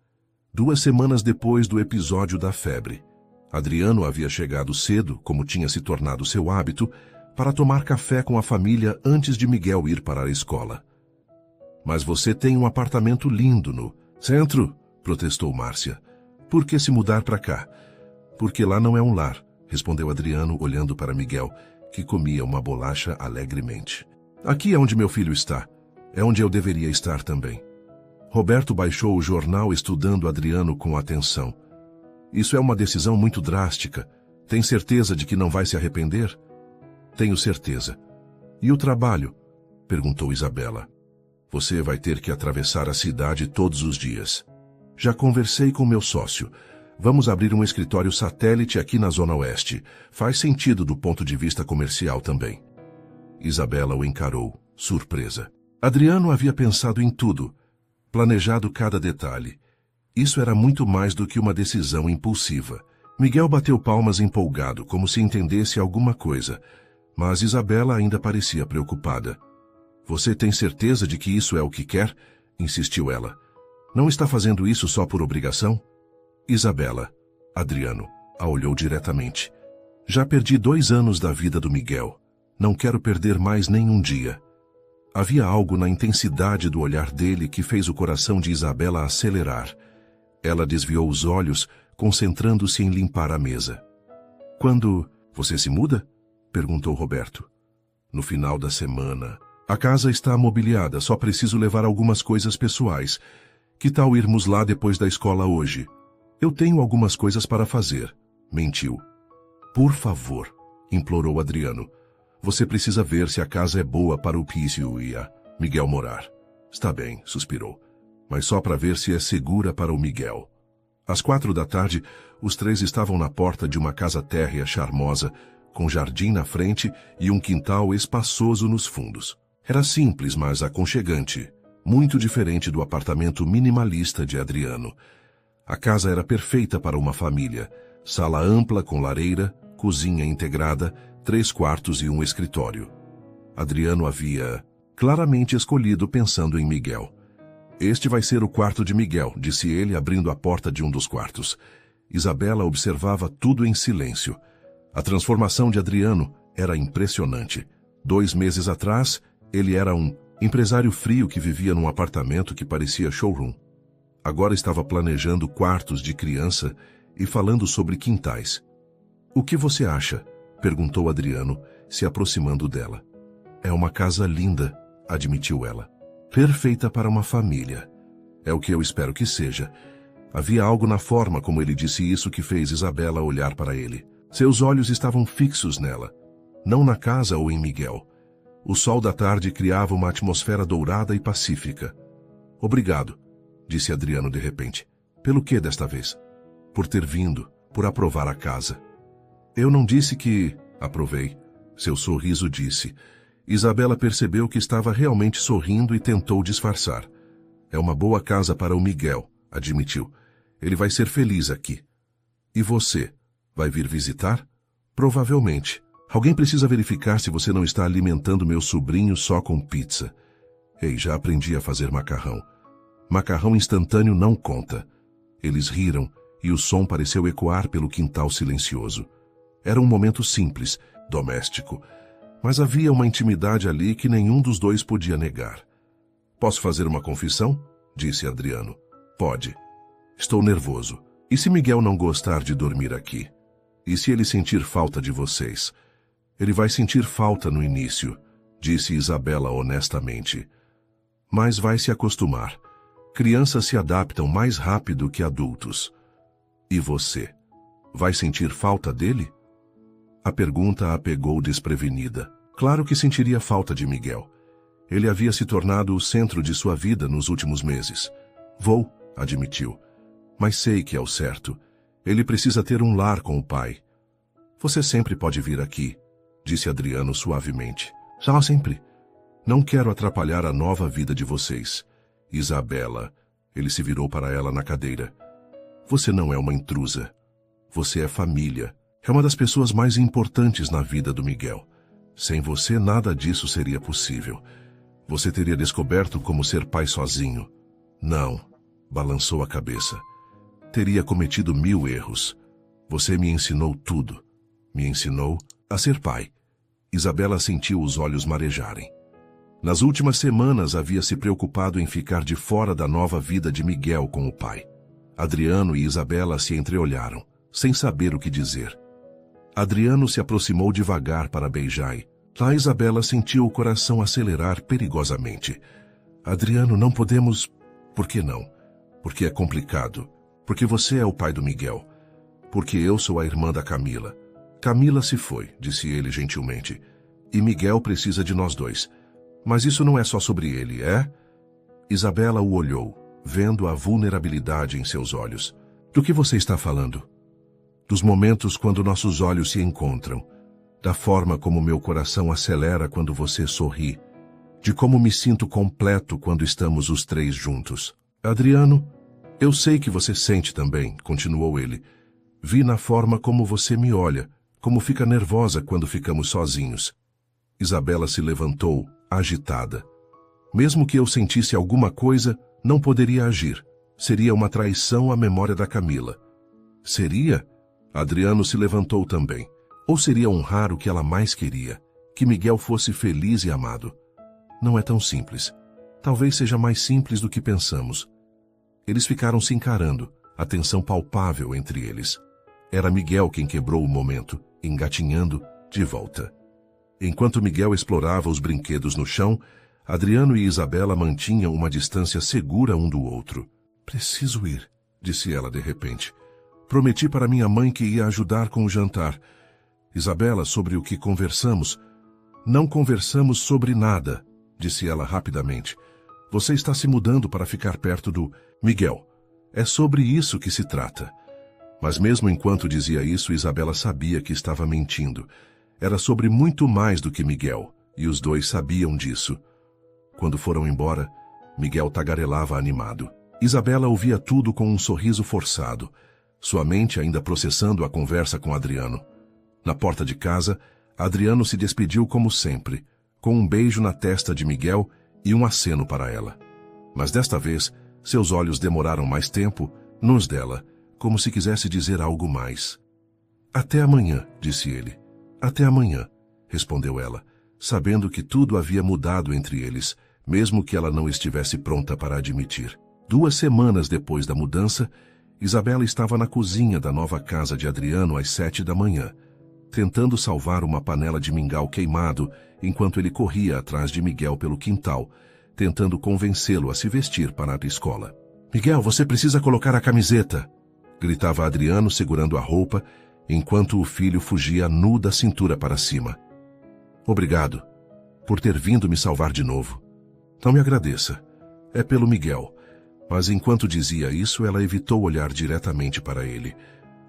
2 semanas depois do episódio da febre. Adriano havia chegado cedo, como tinha se tornado seu hábito, para tomar café com a família antes de Miguel ir para a escola. Mas você tem um apartamento lindo no centro, protestou Márcia. Por que se mudar para cá? Porque lá não é um lar, respondeu Adriano olhando para Miguel, que comia uma bolacha alegremente. Aqui é onde meu filho está. É onde eu deveria estar também. Roberto baixou o jornal estudando Adriano com atenção. Isso é uma decisão muito drástica. Tem certeza de que não vai se arrepender? Tenho certeza. E o trabalho? Perguntou Isabela. Você vai ter que atravessar a cidade todos os dias. Já conversei com meu sócio. Vamos abrir um escritório satélite aqui na Zona Oeste. Faz sentido do ponto de vista comercial também. Isabela o encarou, surpresa. Adriano havia pensado em tudo, planejado cada detalhe. Isso era muito mais do que uma decisão impulsiva. Miguel bateu palmas empolgado, como se entendesse alguma coisa, mas Isabela ainda parecia preocupada. Você tem certeza de que isso é o que quer? Insistiu ela. Não está fazendo isso só por obrigação? Isabela, Adriano a olhou diretamente. Já perdi 2 anos da vida do Miguel. Não quero perder mais nenhum dia. Havia algo na intensidade do olhar dele que fez o coração de Isabela acelerar. Ela desviou os olhos, concentrando-se em limpar a mesa. Quando você se muda? Perguntou Roberto. No final da semana. A casa está mobiliada, só preciso levar algumas coisas pessoais. Que tal irmos lá depois da escola hoje? Eu tenho algumas coisas para fazer, mentiu. Por favor, implorou Adriano. Você precisa ver se a casa é boa para o Pício e a Miguel morar. Está bem, suspirou. Mas só para ver se é segura para o Miguel. Às 4 da tarde, os 3 estavam na porta de uma casa térrea charmosa, com jardim na frente e um quintal espaçoso nos fundos. Era simples, mas aconchegante, muito diferente do apartamento minimalista de Adriano. A casa era perfeita para uma família. Sala ampla com lareira, cozinha integrada, 3 quartos e um escritório. Adriano havia claramente escolhido pensando em Miguel. Este vai ser o quarto de Miguel, disse ele, abrindo a porta de um dos quartos. Isabela observava tudo em silêncio. A transformação de Adriano era impressionante. 2 meses atrás, ele era um Empresário frio que vivia num apartamento que parecia showroom. Agora estava planejando quartos de criança e falando sobre quintais. O que você acha? Perguntou Adriano, se aproximando dela. É uma casa linda, admitiu ela. Perfeita para uma família. É o que eu espero que seja. Havia algo na forma como ele disse isso que fez Isabela olhar para ele. Seus olhos estavam fixos nela, não na casa ou em Miguel. O sol da tarde criava uma atmosfera dourada e pacífica. Obrigado, disse Adriano de repente. Pelo que desta vez? Por ter vindo, por aprovar a casa. Eu não disse que... Aprovei. Seu sorriso disse. Isabela percebeu que estava realmente sorrindo e tentou disfarçar. É uma boa casa para o Miguel, admitiu. Ele vai ser feliz aqui. E você? Vai vir visitar? Provavelmente. Alguém precisa verificar se você não está alimentando meu sobrinho só com pizza. Ei, já aprendi a fazer macarrão. Macarrão instantâneo não conta. Eles riram e o som pareceu ecoar pelo quintal silencioso. Era um momento simples, doméstico, mas havia uma intimidade ali que nenhum dos dois podia negar. Posso fazer uma confissão? Disse Adriano. Pode. Estou nervoso. E se Miguel não gostar de dormir aqui? E se ele sentir falta de vocês? Ele vai sentir falta no início, disse Isabela honestamente. Mas vai se acostumar. Crianças se adaptam mais rápido que adultos. E você? Vai sentir falta dele? A pergunta a pegou desprevenida. Claro que sentiria falta de Miguel. Ele havia se tornado o centro de sua vida nos últimos meses. Vou, admitiu. Mas sei que é o certo. Ele precisa ter um lar com o pai. Você sempre pode vir aqui, disse Adriano suavemente. Já sempre. Não quero atrapalhar a nova vida de vocês. Isabela, ele se virou para ela na cadeira. Você não é uma intrusa. Você é família. É uma das pessoas mais importantes na vida do Miguel. Sem você, nada disso seria possível. Você teria descoberto como ser pai sozinho. Não, balançou a cabeça. Teria cometido 1000 erros. Você me ensinou tudo. Me ensinou a ser pai. Isabela sentiu os olhos marejarem. Nas últimas semanas havia se preocupado em ficar de fora da nova vida de Miguel com o pai. Adriano e Isabela se entreolharam, sem saber o que dizer. Adriano se aproximou devagar para beijar. Lá Isabela sentiu o coração acelerar perigosamente. Adriano, não podemos... Por que não? Porque é complicado. Porque você é o pai do Miguel. Porque eu sou a irmã da Camila. Camila se foi, disse ele gentilmente. E Miguel precisa de nós dois. Mas isso não é só sobre ele, é? Isabela o olhou, vendo a vulnerabilidade em seus olhos. Do que você está falando? Dos momentos quando nossos olhos se encontram. Da forma como meu coração acelera quando você sorri. De como me sinto completo quando estamos os três juntos. Adriano, eu sei que você sente também, continuou ele. Vi na forma como você me olha, como fica nervosa quando ficamos sozinhos. Isabela se levantou, agitada. Mesmo que eu sentisse alguma coisa, não poderia agir. Seria uma traição à memória da Camila. Seria? Adriano se levantou também. Ou seria honrar o que ela mais queria, que Miguel fosse feliz e amado. Não é tão simples. Talvez seja mais simples do que pensamos. Eles ficaram se encarando, a tensão palpável entre eles. Era Miguel quem quebrou o momento, engatinhando, de volta. Enquanto Miguel explorava os brinquedos no chão, Adriano e Isabela mantinham uma distância segura um do outro. Preciso ir, disse ela de repente. Prometi para minha mãe que ia ajudar com o jantar. Isabela, sobre o que conversamos? Não conversamos sobre nada, disse ela rapidamente. Você está se mudando para ficar perto do... Miguel, é sobre isso que se trata. Mas mesmo enquanto dizia isso, Isabela sabia que estava mentindo. Era sobre muito mais do que Miguel, e os dois sabiam disso. Quando foram embora, Miguel tagarelava animado. Isabela ouvia tudo com um sorriso forçado, sua mente ainda processando a conversa com Adriano. Na porta de casa, Adriano se despediu como sempre, com um beijo na testa de Miguel e um aceno para ela. Mas desta vez, seus olhos demoraram mais tempo nos dela, como se quisesse dizer algo mais. Até amanhã, disse ele. Até amanhã, respondeu ela, sabendo que tudo havia mudado entre eles, mesmo que ela não estivesse pronta para admitir. 2 semanas depois da mudança, Isabela estava na cozinha da nova casa de Adriano às 7 da manhã, tentando salvar uma panela de mingau queimado enquanto ele corria atrás de Miguel pelo quintal, tentando convencê-lo a se vestir para a escola. "Miguel, você precisa colocar a camiseta!" gritava Adriano segurando a roupa, enquanto o filho fugia nu da cintura para cima. "Obrigado por ter vindo me salvar de novo. Não me agradeça. É pelo Miguel." Mas enquanto dizia isso, ela evitou olhar diretamente para ele.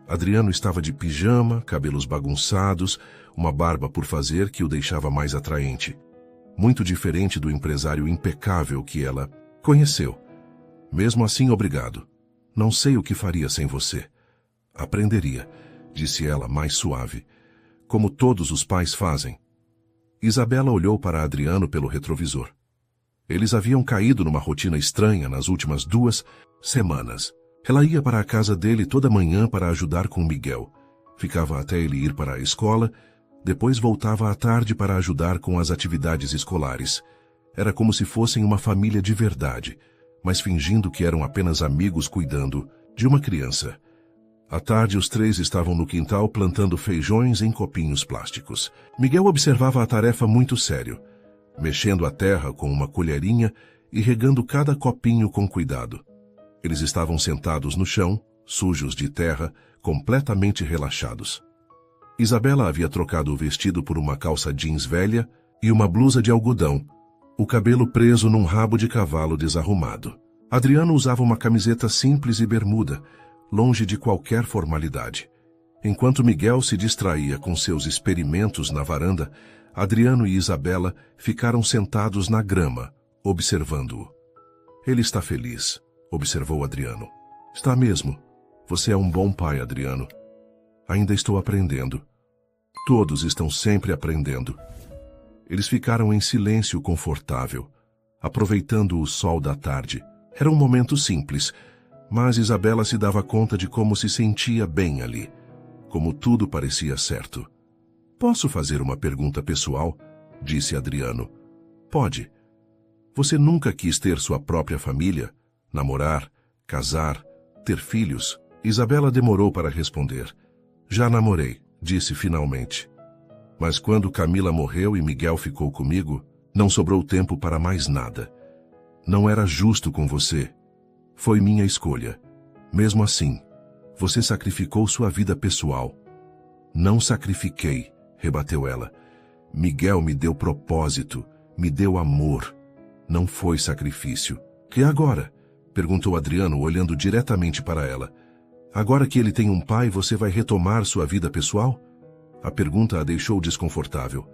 Adriano estava de pijama, cabelos bagunçados, uma barba por fazer que o deixava mais atraente. Muito diferente do empresário impecável que ela conheceu. "Mesmo assim, obrigado. Não sei o que faria sem você." "Aprenderia", disse ela mais suave, "como todos os pais fazem." Isabela olhou para Adriano pelo retrovisor. Eles haviam caído numa rotina estranha nas últimas 2 semanas. Ela ia para a casa dele toda manhã para ajudar com Miguel. Ficava até ele ir para a escola, depois voltava à tarde para ajudar com as atividades escolares. Era como se fossem uma família de verdade, mas fingindo que eram apenas amigos cuidando de uma criança. À tarde, os 3 estavam no quintal plantando feijões em copinhos plásticos. Miguel observava a tarefa muito sério, mexendo a terra com uma colherinha e regando cada copinho com cuidado. Eles estavam sentados no chão, sujos de terra, completamente relaxados. Isabela havia trocado o vestido por uma calça jeans velha e uma blusa de algodão, o cabelo preso num rabo de cavalo desarrumado. Adriano usava uma camiseta simples e bermuda, longe de qualquer formalidade. Enquanto Miguel se distraía com seus experimentos na varanda, Adriano e Isabela ficaram sentados na grama, observando-o. "Ele está feliz", observou Adriano. "Está mesmo. Você é um bom pai, Adriano." "Ainda estou aprendendo." "Todos estão sempre aprendendo." Eles ficaram em silêncio confortável, aproveitando o sol da tarde. Era um momento simples, mas Isabela se dava conta de como se sentia bem ali, como tudo parecia certo. "Posso fazer uma pergunta pessoal?", disse Adriano. "Pode. Você nunca quis ter sua própria família? Namorar, casar, ter filhos?" Isabela demorou para responder. "Já namorei", disse finalmente. "Mas quando Camila morreu e Miguel ficou comigo, não sobrou tempo para mais nada. Não era justo com você. Foi minha escolha. Mesmo assim, você sacrificou sua vida pessoal." "Não sacrifiquei", rebateu ela. "Miguel me deu propósito, me deu amor. Não foi sacrifício." "E agora?", perguntou Adriano, olhando diretamente para ela. "Agora que ele tem um pai, você vai retomar sua vida pessoal?" A pergunta a deixou desconfortável.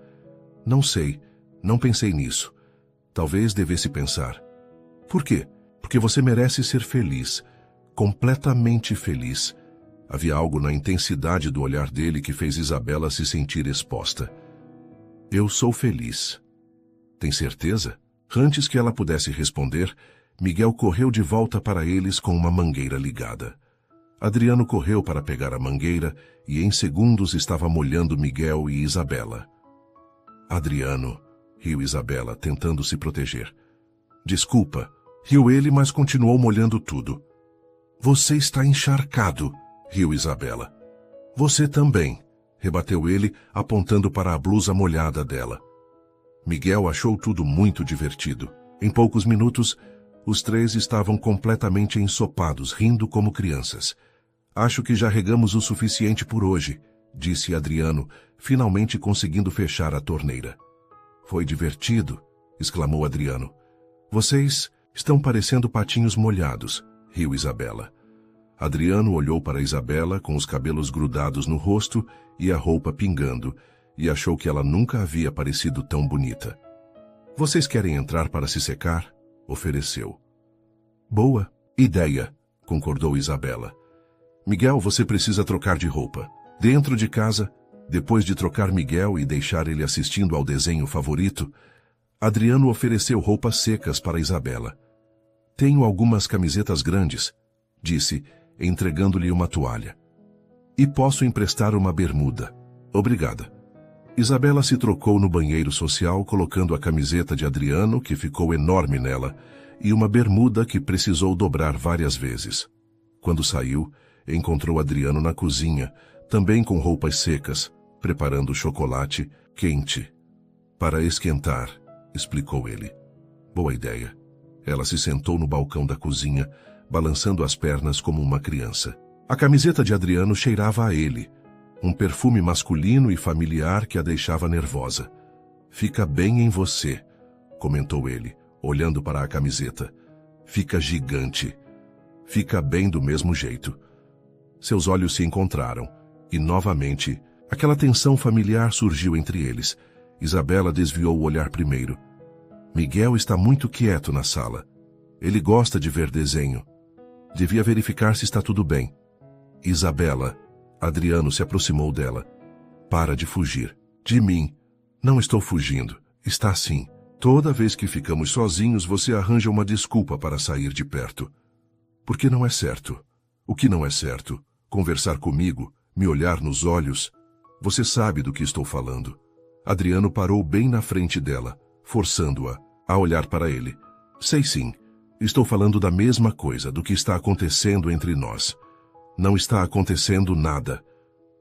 "Não sei, não pensei nisso. Talvez devesse pensar." "Por quê?" "Porque você merece ser feliz, completamente feliz." Havia algo na intensidade do olhar dele que fez Isabela se sentir exposta. "Eu sou feliz." "Tem certeza?" Antes que ela pudesse responder, Miguel correu de volta para eles com uma mangueira ligada. Adriano correu para pegar a mangueira e em segundos estava molhando Miguel e Isabela. "Adriano", riu Isabela, tentando se proteger. "Desculpa", riu ele, mas continuou molhando tudo. "Você está encharcado", riu Isabela. "Você também", rebateu ele, apontando para a blusa molhada dela. Miguel achou tudo muito divertido. Em poucos minutos, os 3 estavam completamente ensopados, rindo como crianças. "Acho que já regamos o suficiente por hoje", disse Adriano, finalmente conseguindo fechar a torneira. "Foi divertido", exclamou Adriano. "Vocês estão parecendo patinhos molhados", riu Isabela. Adriano olhou para Isabela com os cabelos grudados no rosto e a roupa pingando, e achou que ela nunca havia parecido tão bonita. "Vocês querem entrar para se secar?", ofereceu. "Boa ideia", concordou Isabela. "Miguel, você precisa trocar de roupa." Dentro de casa, depois de trocar Miguel e deixar ele assistindo ao desenho favorito, Adriano ofereceu roupas secas para Isabela. "Tenho algumas camisetas grandes", disse, entregando-lhe uma toalha. "E posso emprestar uma bermuda. Obrigada." Isabela se trocou no banheiro social colocando a camiseta de Adriano, que ficou enorme nela, e uma bermuda que precisou dobrar várias vezes. Quando saiu, encontrou Adriano na cozinha, também com roupas secas, preparando chocolate quente. Para esquentar, explicou ele. Boa ideia. Ela se sentou no balcão da cozinha, balançando as pernas como uma criança. A camiseta de Adriano cheirava a ele, um perfume masculino e familiar que a deixava nervosa. Fica bem em você, comentou ele, olhando para a camiseta. Fica gigante. Fica bem do mesmo jeito. Seus olhos se encontraram, e novamente, aquela tensão familiar surgiu entre eles. Isabela desviou o olhar primeiro. Miguel está muito quieto na sala. Ele gosta de ver desenho. Devia verificar se está tudo bem. Isabela, Adriano se aproximou dela. Para de fugir. De mim. Não estou fugindo. Está sim. Toda vez que ficamos sozinhos, você arranja uma desculpa para sair de perto. Porque não é certo. O que não é certo? Conversar comigo, me olhar nos olhos. Você sabe do que estou falando. Adriano parou bem na frente dela, forçando-a a olhar para ele. Sei sim. Estou falando da mesma coisa, do que está acontecendo entre nós. Não está acontecendo nada.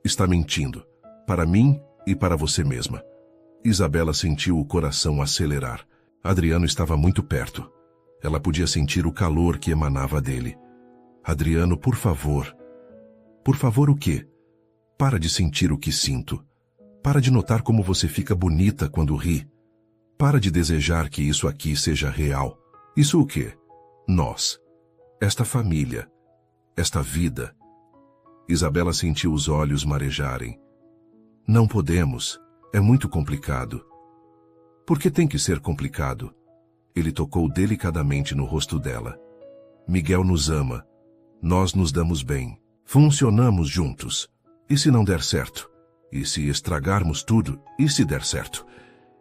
Está mentindo. Para mim e para você mesma. Isabela sentiu o coração acelerar. Adriano estava muito perto. Ela podia sentir o calor que emanava dele. Adriano, por favor. Por favor, o quê? Para de sentir o que sinto. Para de notar como você fica bonita quando ri. Para de desejar que isso aqui seja real. Isso o quê? Nós. Esta família. Esta vida. Isabela sentiu os olhos marejarem. Não podemos. É muito complicado. Por que tem que ser complicado? Ele tocou delicadamente no rosto dela. Miguel nos ama. Nós nos damos bem. Funcionamos juntos. E se não der certo? E se estragarmos tudo? E se der certo?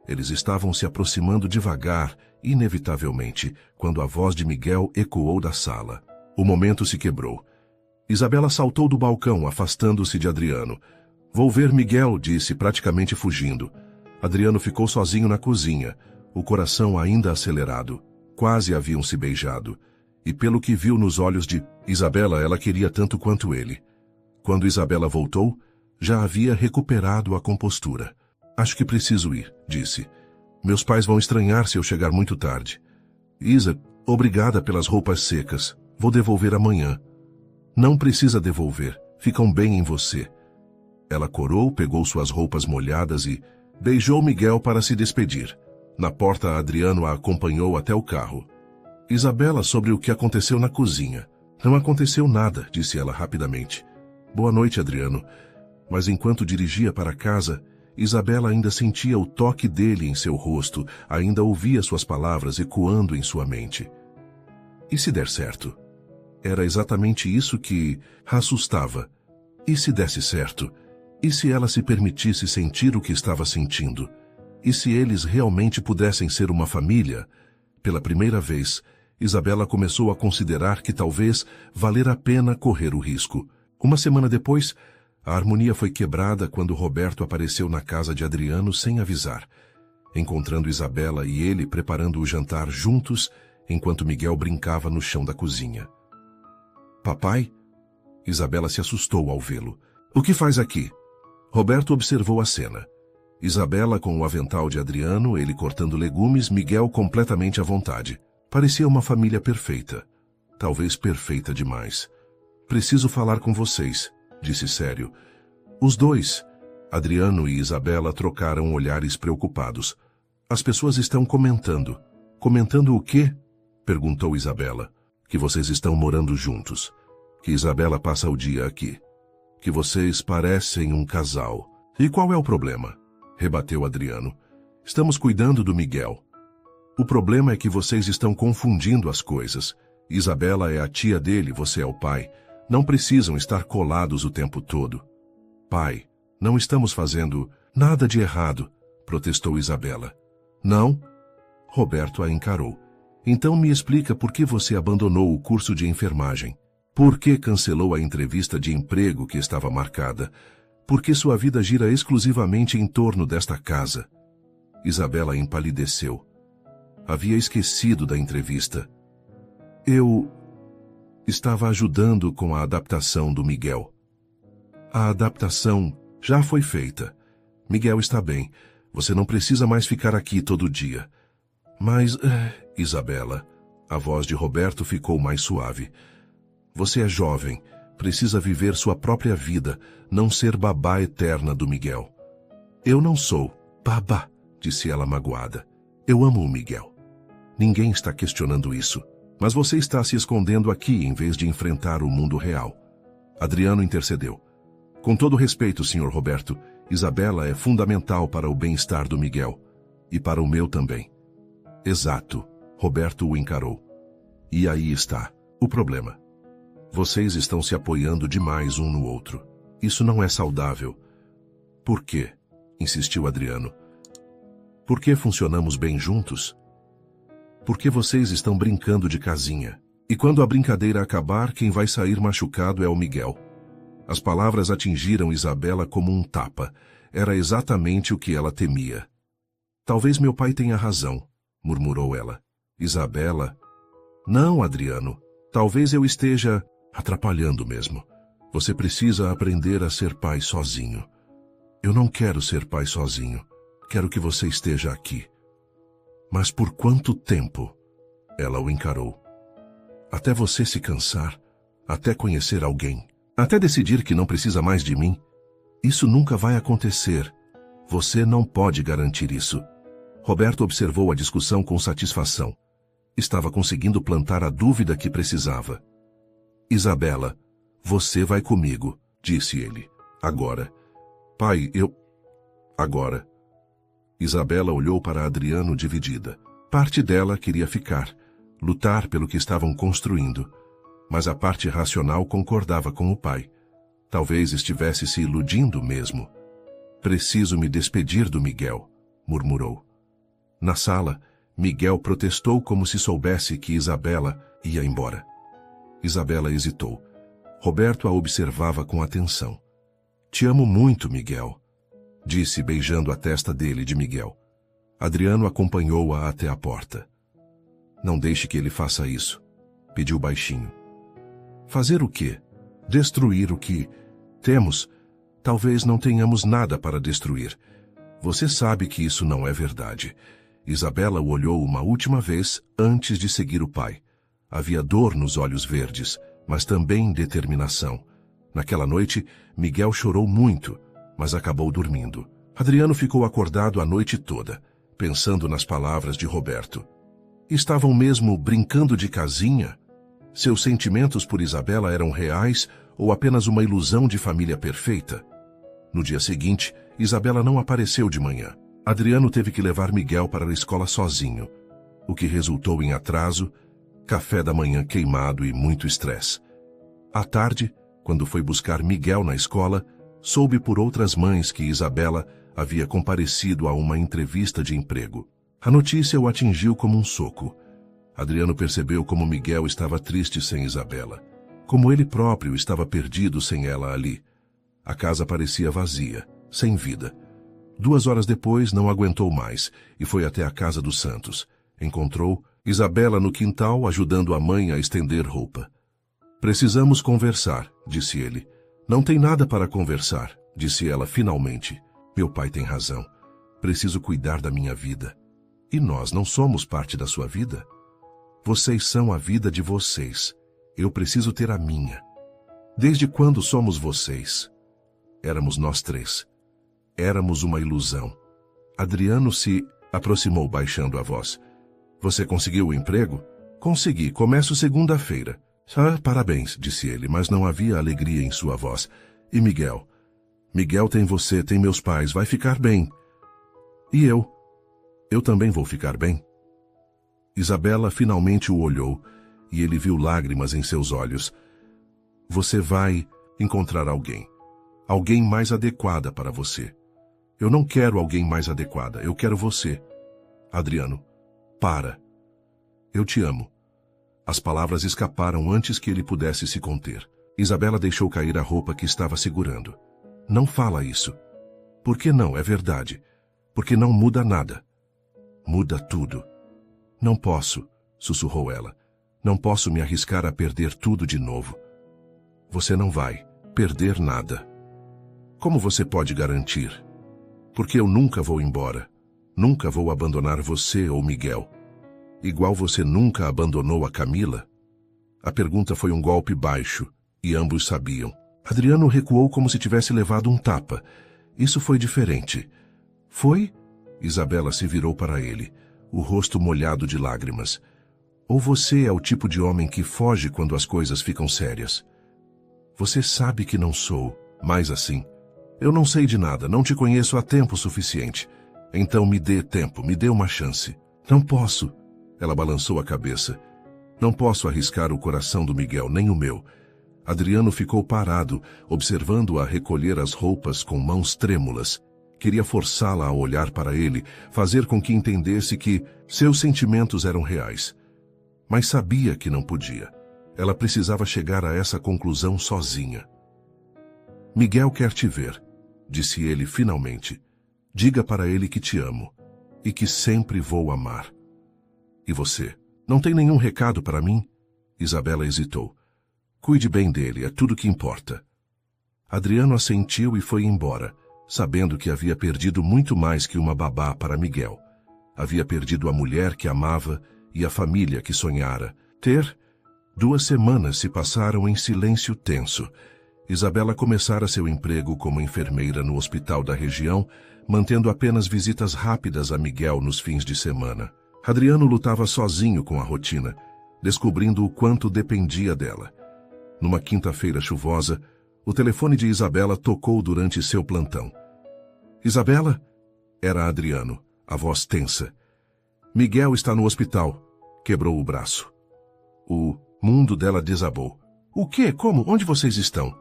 Eles estavam se aproximando devagar, inevitavelmente, quando a voz de Miguel ecoou da sala. O momento se quebrou. Isabela saltou do balcão, afastando-se de Adriano. Vou ver Miguel, disse, praticamente fugindo. Adriano ficou sozinho na cozinha, o coração ainda acelerado. Quase haviam se beijado. E pelo que viu nos olhos de Isabela, ela queria tanto quanto ele. Quando Isabela voltou, já havia recuperado a compostura. Acho que preciso ir, disse. Meus pais vão estranhar se eu chegar muito tarde. Isa, obrigada pelas roupas secas. Vou devolver amanhã. Não precisa devolver. Ficam bem em você. Ela corou, pegou suas roupas molhadas e beijou Miguel para se despedir. Na porta, Adriano a acompanhou até o carro. Isabela, sobre o que aconteceu na cozinha. Não aconteceu nada, disse ela rapidamente. Boa noite, Adriano. Mas enquanto dirigia para casa, Isabela ainda sentia o toque dele em seu rosto, ainda ouvia suas palavras ecoando em sua mente. E se der certo? Era exatamente isso que a assustava. E se desse certo? E se ela se permitisse sentir o que estava sentindo? E se eles realmente pudessem ser uma família? Pela primeira vez, Isabela começou a considerar que talvez valera a pena correr o risco. Uma semana depois, a harmonia foi quebrada quando Roberto apareceu na casa de Adriano sem avisar, encontrando Isabela e ele preparando o jantar juntos, enquanto Miguel brincava no chão da cozinha. Papai? Isabela se assustou ao vê-lo. O que faz aqui? Roberto observou a cena. Isabela com o avental de Adriano, ele cortando legumes, Miguel completamente à vontade. Parecia uma família perfeita. Talvez perfeita demais. Preciso falar com vocês, disse sério. Os dois, Adriano e Isabela, trocaram olhares preocupados. As pessoas estão comentando. Comentando o quê? Perguntou Isabela. Que vocês estão morando juntos. Que Isabela passa o dia aqui. Que vocês parecem um casal. E qual é o problema? Rebateu Adriano. Estamos cuidando do Miguel. O problema é que vocês estão confundindo as coisas. Isabela é a tia dele, você é o pai. Não precisam estar colados o tempo todo. Pai, não estamos fazendo nada de errado, protestou Isabela. Não? Roberto a encarou. Então me explica por que você abandonou o curso de enfermagem. Por que cancelou a entrevista de emprego que estava marcada? Porque sua vida gira exclusivamente em torno desta casa. Isabela empalideceu. Havia esquecido da entrevista. Eu estava ajudando com a adaptação do Miguel. A adaptação já foi feita. Miguel está bem. Você não precisa mais ficar aqui todo dia. Mas, Isabela, a voz de Roberto ficou mais suave. Você é jovem, precisa viver sua própria vida, não ser babá eterna do Miguel. Eu não sou babá, disse ela magoada. Eu amo o Miguel. Ninguém está questionando isso, mas você está se escondendo aqui em vez de enfrentar o mundo real. Adriano intercedeu. Com todo respeito, Sr. Roberto, Isabela é fundamental para o bem-estar do Miguel. E para o meu também. Exato, Roberto o encarou. E aí está o problema. Vocês estão se apoiando demais um no outro. Isso não é saudável. Por quê? Insistiu Adriano. Por que funcionamos bem juntos? Porque vocês estão brincando de casinha. E quando a brincadeira acabar, quem vai sair machucado é o Miguel. As palavras atingiram Isabela como um tapa. Era exatamente o que ela temia. Talvez meu pai tenha razão, murmurou ela. Isabela? Não, Adriano. Talvez eu esteja atrapalhando mesmo. Você precisa aprender a ser pai sozinho. Eu não quero ser pai sozinho. Quero que você esteja aqui. Mas por quanto tempo? Ela o encarou. Até você se cansar, até conhecer alguém, até decidir que não precisa mais de mim. Isso nunca vai acontecer. Você não pode garantir isso. Roberto observou a discussão com satisfação. Estava conseguindo plantar a dúvida que precisava. Isabela, você vai comigo, disse ele. Agora. Pai, Agora. Isabela olhou para Adriano dividida. Parte dela queria ficar, lutar pelo que estavam construindo. Mas a parte racional concordava com o pai. Talvez estivesse se iludindo mesmo. Preciso me despedir do Miguel, murmurou. Na sala, Miguel protestou como se soubesse que Isabela ia embora. Isabela hesitou. Roberto a observava com atenção. Te amo muito, Miguel, disse beijando a testa dele de Miguel. Adriano acompanhou-a até a porta. Não deixe que ele faça isso, pediu baixinho. Fazer o quê? Destruir o que temos? Talvez não tenhamos nada para destruir. Você sabe que isso não é verdade. Isabela o olhou uma última vez antes de seguir o pai. Havia dor nos olhos verdes, mas também determinação. Naquela noite, Miguel chorou muito, mas acabou dormindo. Adriano ficou acordado a noite toda, pensando nas palavras de Roberto. Estavam mesmo brincando de casinha? Seus sentimentos por Isabela eram reais ou apenas uma ilusão de família perfeita? No dia seguinte, Isabela não apareceu de manhã. Adriano teve que levar Miguel para a escola sozinho, o que resultou em atraso, café da manhã queimado e muito estresse. À tarde, quando foi buscar Miguel na escola, soube por outras mães que Isabela havia comparecido a uma entrevista de emprego. A notícia o atingiu como um soco. Adriano percebeu como Miguel estava triste sem Isabela, como ele próprio estava perdido sem ela ali. A casa parecia vazia, sem vida. 2 horas depois, não aguentou mais e foi até a casa dos Santos. Encontrou Isabela no quintal, ajudando a mãe a estender roupa. Precisamos conversar, disse ele. Não tem nada para conversar, disse ela finalmente. Meu pai tem razão. Preciso cuidar da minha vida. E nós não somos parte da sua vida? Vocês são a vida de vocês. Eu preciso ter a minha. Desde quando somos vocês? Éramos nós 3. Éramos uma ilusão. Adriano se aproximou baixando a voz. Você conseguiu o emprego? Consegui, começo segunda-feira. Parabéns, disse ele, mas não havia alegria em sua voz. E Miguel? Miguel tem você, tem meus pais, vai ficar bem. E eu? Eu também vou ficar bem. Isabela finalmente o olhou e ele viu lágrimas em seus olhos. Você vai encontrar alguém. Alguém mais adequada para você. Eu não quero alguém mais adequada, eu quero você. Adriano, para. Eu te amo. As palavras escaparam antes que ele pudesse se conter. Isabela deixou cair a roupa que estava segurando. Não fala isso. Por que não? É verdade. Porque não muda nada. Muda tudo. Não posso, sussurrou ela. Não posso me arriscar a perder tudo de novo. Você não vai perder nada. Como você pode garantir? Porque eu nunca vou embora. Nunca vou abandonar você ou Miguel. Igual você nunca abandonou a Camila? A pergunta foi um golpe baixo, e ambos sabiam. Adriano recuou como se tivesse levado um tapa. Isso foi diferente. Foi? Isabela se virou para ele, o rosto molhado de lágrimas. Ou você é o tipo de homem que foge quando as coisas ficam sérias? Você sabe que não sou, mais assim. Eu não sei de nada, não te conheço há tempo suficiente. Então me dê tempo, me dê uma chance. Não posso. Ela balançou a cabeça. Não posso arriscar o coração do Miguel, nem o meu. Adriano ficou parado, observando-a recolher as roupas com mãos trêmulas. Queria forçá-la a olhar para ele, fazer com que entendesse que seus sentimentos eram reais. Mas sabia que não podia. Ela precisava chegar a essa conclusão sozinha. Miguel quer te ver, disse ele finalmente. Diga para ele que te amo e que sempre vou amar. E você? Não tem nenhum recado para mim? Isabela hesitou. Cuide bem dele, é tudo que importa. Adriano assentiu e foi embora, sabendo que havia perdido muito mais que uma babá para Miguel. Havia perdido a mulher que amava e a família que sonhara ter. 2 semanas se passaram em silêncio tenso. Isabela começara seu emprego como enfermeira no hospital da região, mantendo apenas visitas rápidas a Miguel nos fins de semana. Adriano lutava sozinho com a rotina, descobrindo o quanto dependia dela. Numa quinta-feira chuvosa, o telefone de Isabela tocou durante seu plantão. Isabela? Era Adriano, a voz tensa. Miguel está no hospital. Quebrou o braço. O mundo dela desabou. O quê? Como? Onde vocês estão?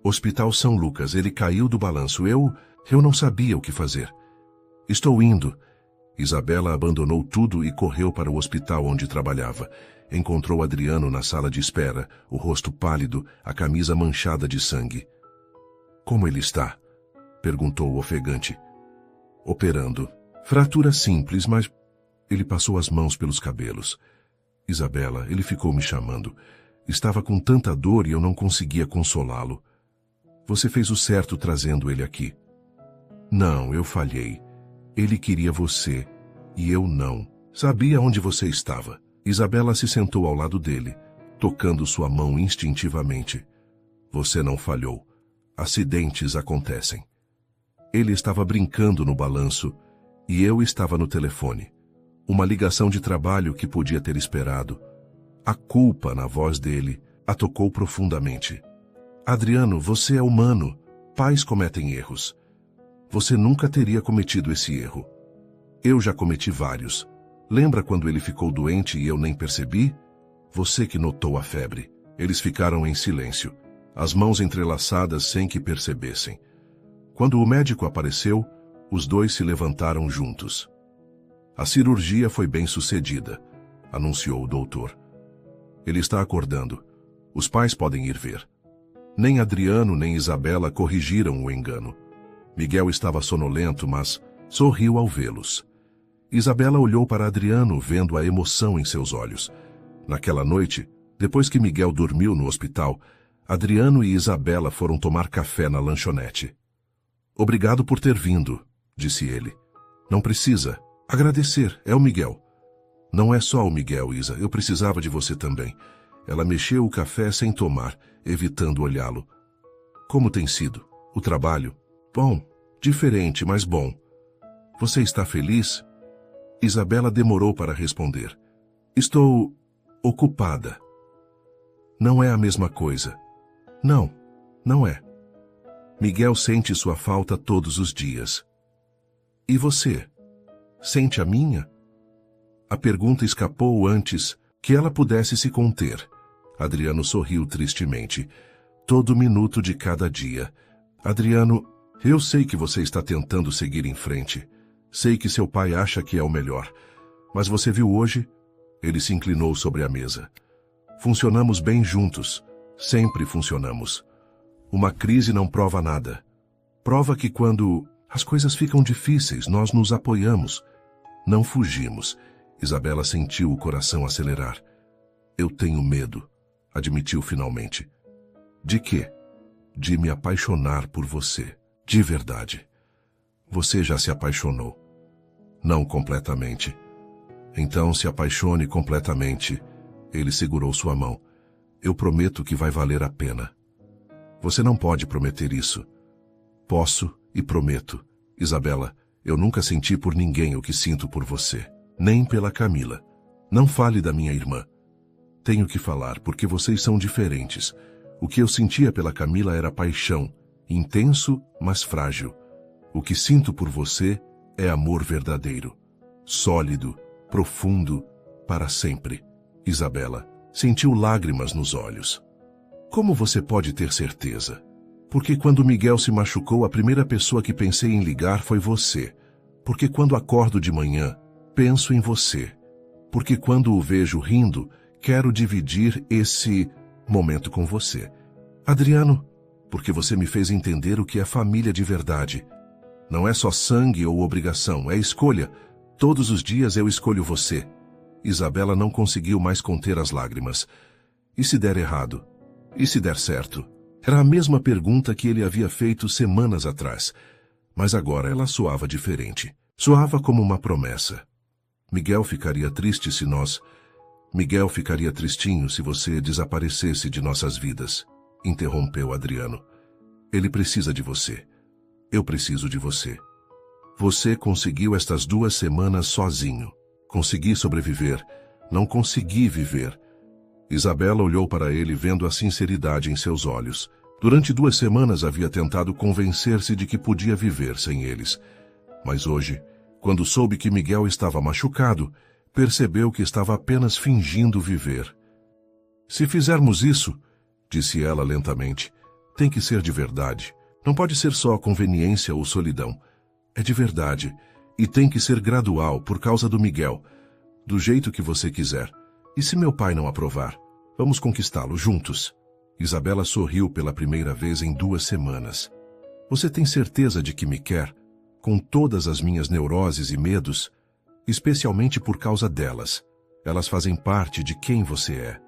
Hospital São Lucas. Ele caiu do balanço. Eu não sabia o que fazer. Estou indo. Isabela abandonou tudo e correu para o hospital onde trabalhava. Encontrou Adriano na sala de espera, o rosto pálido, a camisa manchada de sangue. Como ele está? Perguntou o ofegante. Operando. Fratura simples, mas... Ele passou as mãos pelos cabelos. Isabela, ele ficou me chamando. Estava com tanta dor e eu não conseguia consolá-lo. Você fez o certo trazendo ele aqui. Não, eu falhei. Ele queria você, e eu não. Sabia onde você estava. Isabela se sentou ao lado dele, tocando sua mão instintivamente. Você não falhou. Acidentes acontecem. Ele estava brincando no balanço, e eu estava no telefone. Uma ligação de trabalho que podia ter esperado. A culpa na voz dele a tocou profundamente. Adriano, você é humano. Pais cometem erros. Você nunca teria cometido esse erro. Eu já cometi vários. Lembra quando ele ficou doente e eu nem percebi? Você que notou a febre. Eles ficaram em silêncio, as mãos entrelaçadas sem que percebessem. Quando o médico apareceu, os dois se levantaram juntos. A cirurgia foi bem sucedida, anunciou o doutor. Ele está acordando. Os pais podem ir ver. Nem Adriano nem Isabela corrigiram o engano. Miguel estava sonolento, mas sorriu ao vê-los. Isabela olhou para Adriano, vendo a emoção em seus olhos. Naquela noite, depois que Miguel dormiu no hospital, Adriano e Isabela foram tomar café na lanchonete. Obrigado por ter vindo, disse ele. Não precisa. Agradecer, é o Miguel. Não é só o Miguel, Isa, eu precisava de você também. Ela mexeu o café sem tomar, evitando olhá-lo. Como tem sido? O trabalho? Bom, diferente, mas bom. Você está feliz? Isabela demorou para responder. Estou ocupada. Não é a mesma coisa. Não, não é. Miguel sente sua falta todos os dias. E você? Sente a minha? A pergunta escapou antes que ela pudesse se conter. Adriano sorriu tristemente. Todo minuto de cada dia. Adriano, eu sei que você está tentando seguir em frente. Sei que seu pai acha que é o melhor. Mas você viu hoje? Ele se inclinou sobre a mesa. Funcionamos bem juntos. Sempre funcionamos. Uma crise não prova nada. Prova que quando as coisas ficam difíceis, nós nos apoiamos. Não fugimos. Isabela sentiu o coração acelerar. Eu tenho medo, admitiu finalmente. De quê? De me apaixonar por você. De verdade. Você já se apaixonou. Não completamente. Então se apaixone completamente. Ele segurou sua mão. Eu prometo que vai valer a pena. Você não pode prometer isso. Posso e prometo. Isabela, eu nunca senti por ninguém o que sinto por você. Nem pela Camila. Não fale da minha irmã. Tenho que falar, porque vocês são diferentes. O que eu sentia pela Camila era paixão, intenso, mas frágil. O que sinto por você é amor verdadeiro, sólido, profundo, para sempre. Isabela sentiu lágrimas nos olhos. Como você pode ter certeza? Porque quando Miguel se machucou, a primeira pessoa que pensei em ligar foi você. Porque quando acordo de manhã, penso em você. Porque quando o vejo rindo, quero dividir esse momento com você. Adriano, porque você me fez entender o que é família de verdade. Não é só sangue ou obrigação, é escolha. Todos os dias eu escolho você. Isabela não conseguiu mais conter as lágrimas. E se der errado? E se der certo? Era a mesma pergunta que ele havia feito semanas atrás. Mas agora ela soava diferente. Soava como uma promessa. Miguel ficaria triste se nós... Miguel ficaria tristinho se você desaparecesse de nossas vidas, interrompeu Adriano. Ele precisa de você. Eu preciso de você. Você conseguiu estas 2 semanas sozinho. Consegui sobreviver. Não consegui viver. Isabela olhou para ele vendo a sinceridade em seus olhos. Durante 2 semanas havia tentado convencer-se de que podia viver sem eles. Mas hoje, quando soube que Miguel estava machucado, percebeu que estava apenas fingindo viver. Se fizermos isso, disse ela lentamente, tem que ser de verdade. Não pode ser só conveniência ou solidão. É de verdade. E tem que ser gradual por causa do Miguel. Do jeito que você quiser. E se meu pai não aprovar? Vamos conquistá-lo juntos. Isabela sorriu pela primeira vez em 2 semanas. Você tem certeza de que me quer? Com todas as minhas neuroses e medos? Especialmente por causa delas. Elas fazem parte de quem você é.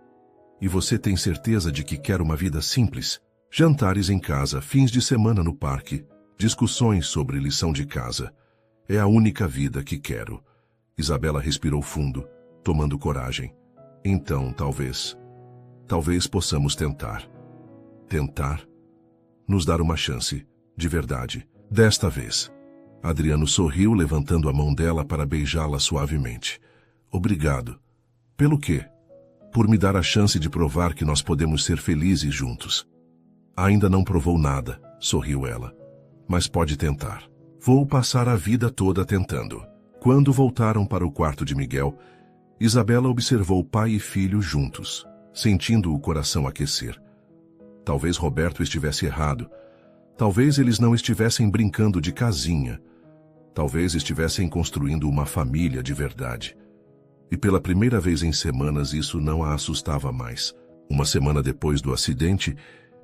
E você tem certeza de que quer uma vida simples? Jantares em casa, fins de semana no parque, discussões sobre lição de casa. É a única vida que quero. Isabela respirou fundo, tomando coragem. Então, talvez possamos tentar. Tentar? Nos dar uma chance, de verdade, desta vez. Adriano sorriu, levantando a mão dela para beijá-la suavemente. Obrigado. Pelo quê? Por me dar a chance de provar que nós podemos ser felizes juntos. Ainda não provou nada, sorriu ela. Mas pode tentar. Vou passar a vida toda tentando. Quando voltaram para o quarto de Miguel, Isabela observou pai e filho juntos, sentindo o coração aquecer. Talvez Roberto estivesse errado. Talvez eles não estivessem brincando de casinha. Talvez estivessem construindo uma família de verdade. E pela primeira vez em semanas isso não a assustava mais. 1 semana depois do acidente,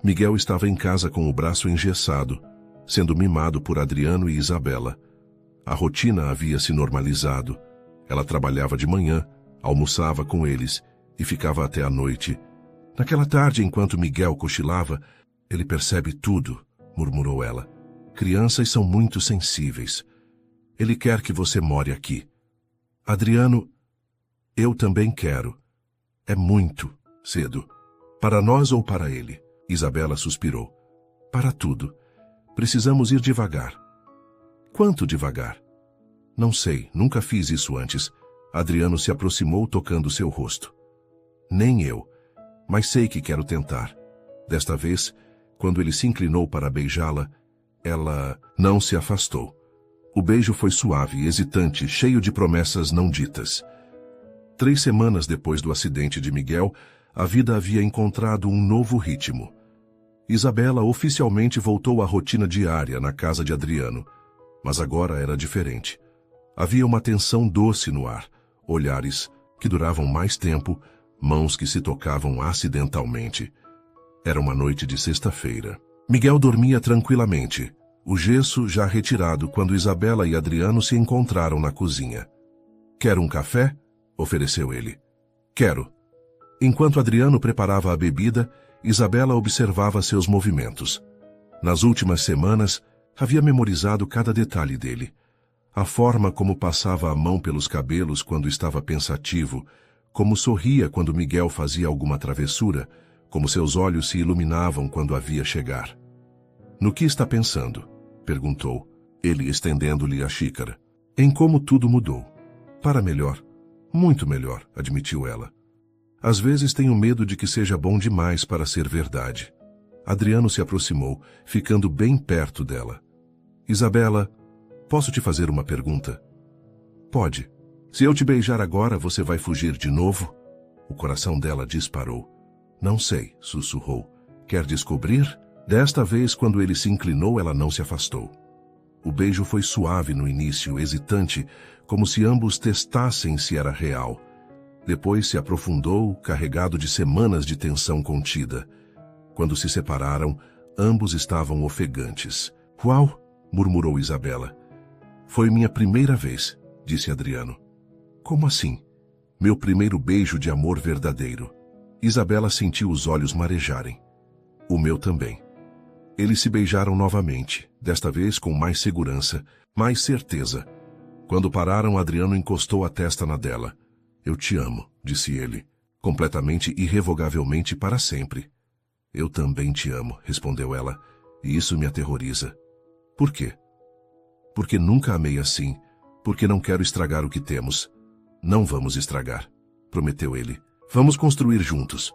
Miguel estava em casa com o braço engessado, sendo mimado por Adriano e Isabela. A rotina havia se normalizado. Ela trabalhava de manhã, almoçava com eles e ficava até a noite. Naquela tarde, enquanto Miguel cochilava, ele percebe tudo, murmurou ela. Crianças são muito sensíveis. Ele quer que você more aqui. Adriano, eu também quero. É muito cedo. Para nós ou para ele? Isabela suspirou. Para tudo. Precisamos ir devagar. Quanto devagar? Não sei, nunca fiz isso antes. Adriano se aproximou tocando seu rosto. Nem eu, mas sei que quero tentar. Desta vez, quando ele se inclinou para beijá-la, ela não se afastou. O beijo foi suave, hesitante, cheio de promessas não ditas. 3 semanas depois do acidente de Miguel, a vida havia encontrado um novo ritmo. Isabela oficialmente voltou à rotina diária na casa de Adriano, mas agora era diferente. Havia uma tensão doce no ar, olhares que duravam mais tempo, mãos que se tocavam acidentalmente. Era uma noite de sexta-feira. Miguel dormia tranquilamente, o gesso já retirado quando Isabela e Adriano se encontraram na cozinha. "Quer um café?" ofereceu ele. "Quero." Enquanto Adriano preparava a bebida, Isabela observava seus movimentos. Nas últimas semanas, havia memorizado cada detalhe dele. A forma como passava a mão pelos cabelos quando estava pensativo, como sorria quando Miguel fazia alguma travessura, como seus olhos se iluminavam quando a via chegar. "No que está pensando?" perguntou, ele estendendo-lhe a xícara. "Em como tudo mudou. Para melhor. Muito melhor", admitiu ela. "Às vezes tenho medo de que seja bom demais para ser verdade." Adriano se aproximou, ficando bem perto dela. "Isabela, posso te fazer uma pergunta?" "Pode." "Se eu te beijar agora, você vai fugir de novo?" O coração dela disparou. "Não sei", sussurrou. "Quer descobrir?" Desta vez, quando ele se inclinou, ela não se afastou. O beijo foi suave no início, hesitante, como se ambos testassem se era real. Depois se aprofundou, carregado de semanas de tensão contida. Quando se separaram, ambos estavam ofegantes. "Uau!" murmurou Isabela. "Foi minha primeira vez", disse Adriano. "Como assim?" "Meu primeiro beijo de amor verdadeiro." Isabela sentiu os olhos marejarem. "O meu também." Eles se beijaram novamente, desta vez com mais segurança, mais certeza. Quando pararam, Adriano encostou a testa na dela. "Eu te amo", disse ele, completamente, irrevogavelmente, para sempre. "Eu também te amo", respondeu ela, "e isso me aterroriza." "Por quê?" "Porque nunca amei assim, porque não quero estragar o que temos." "Não vamos estragar", prometeu ele. "Vamos construir juntos."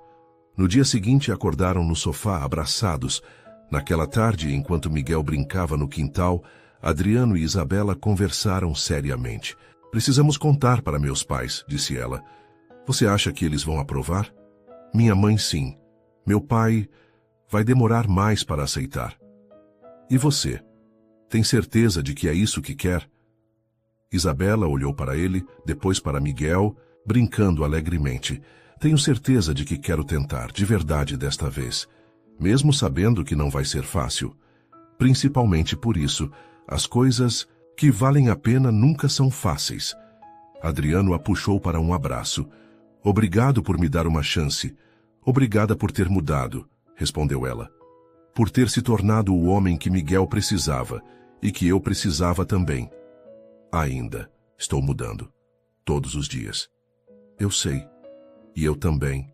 No dia seguinte, acordaram no sofá, abraçados. Naquela tarde, enquanto Miguel brincava no quintal, Adriano e Isabela conversaram seriamente. "Precisamos contar para meus pais", disse ela. "Você acha que eles vão aprovar?" "Minha mãe, sim. Meu pai vai demorar mais para aceitar." "E você? Tem certeza de que é isso que quer?" Isabela olhou para ele, depois para Miguel, brincando alegremente. "Tenho certeza de que quero tentar, de verdade desta vez. Mesmo sabendo que não vai ser fácil. Principalmente por isso, as coisas que valem a pena nunca são fáceis." Adriano a puxou para um abraço. "Obrigado por me dar uma chance. Obrigada por ter mudado", respondeu ela. "Por ter se tornado o homem que Miguel precisava e que eu precisava também. Ainda estou mudando. Todos os dias." "Eu sei. E eu também."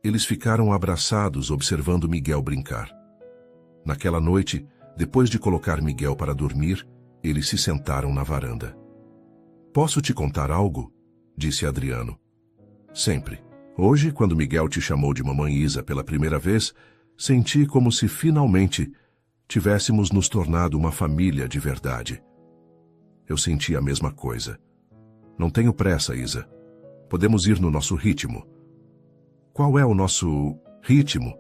Eles ficaram abraçados, observando Miguel brincar. Naquela noite, depois de colocar Miguel para dormir, eles se sentaram na varanda. "Posso te contar algo?" disse Adriano. "Sempre. Hoje, quando Miguel te chamou de Mamãe Isa pela primeira vez, senti como se finalmente tivéssemos nos tornado uma família de verdade." "Eu senti a mesma coisa. Não tenho pressa, Isa. Podemos ir no nosso ritmo." "Qual é o nosso ritmo?"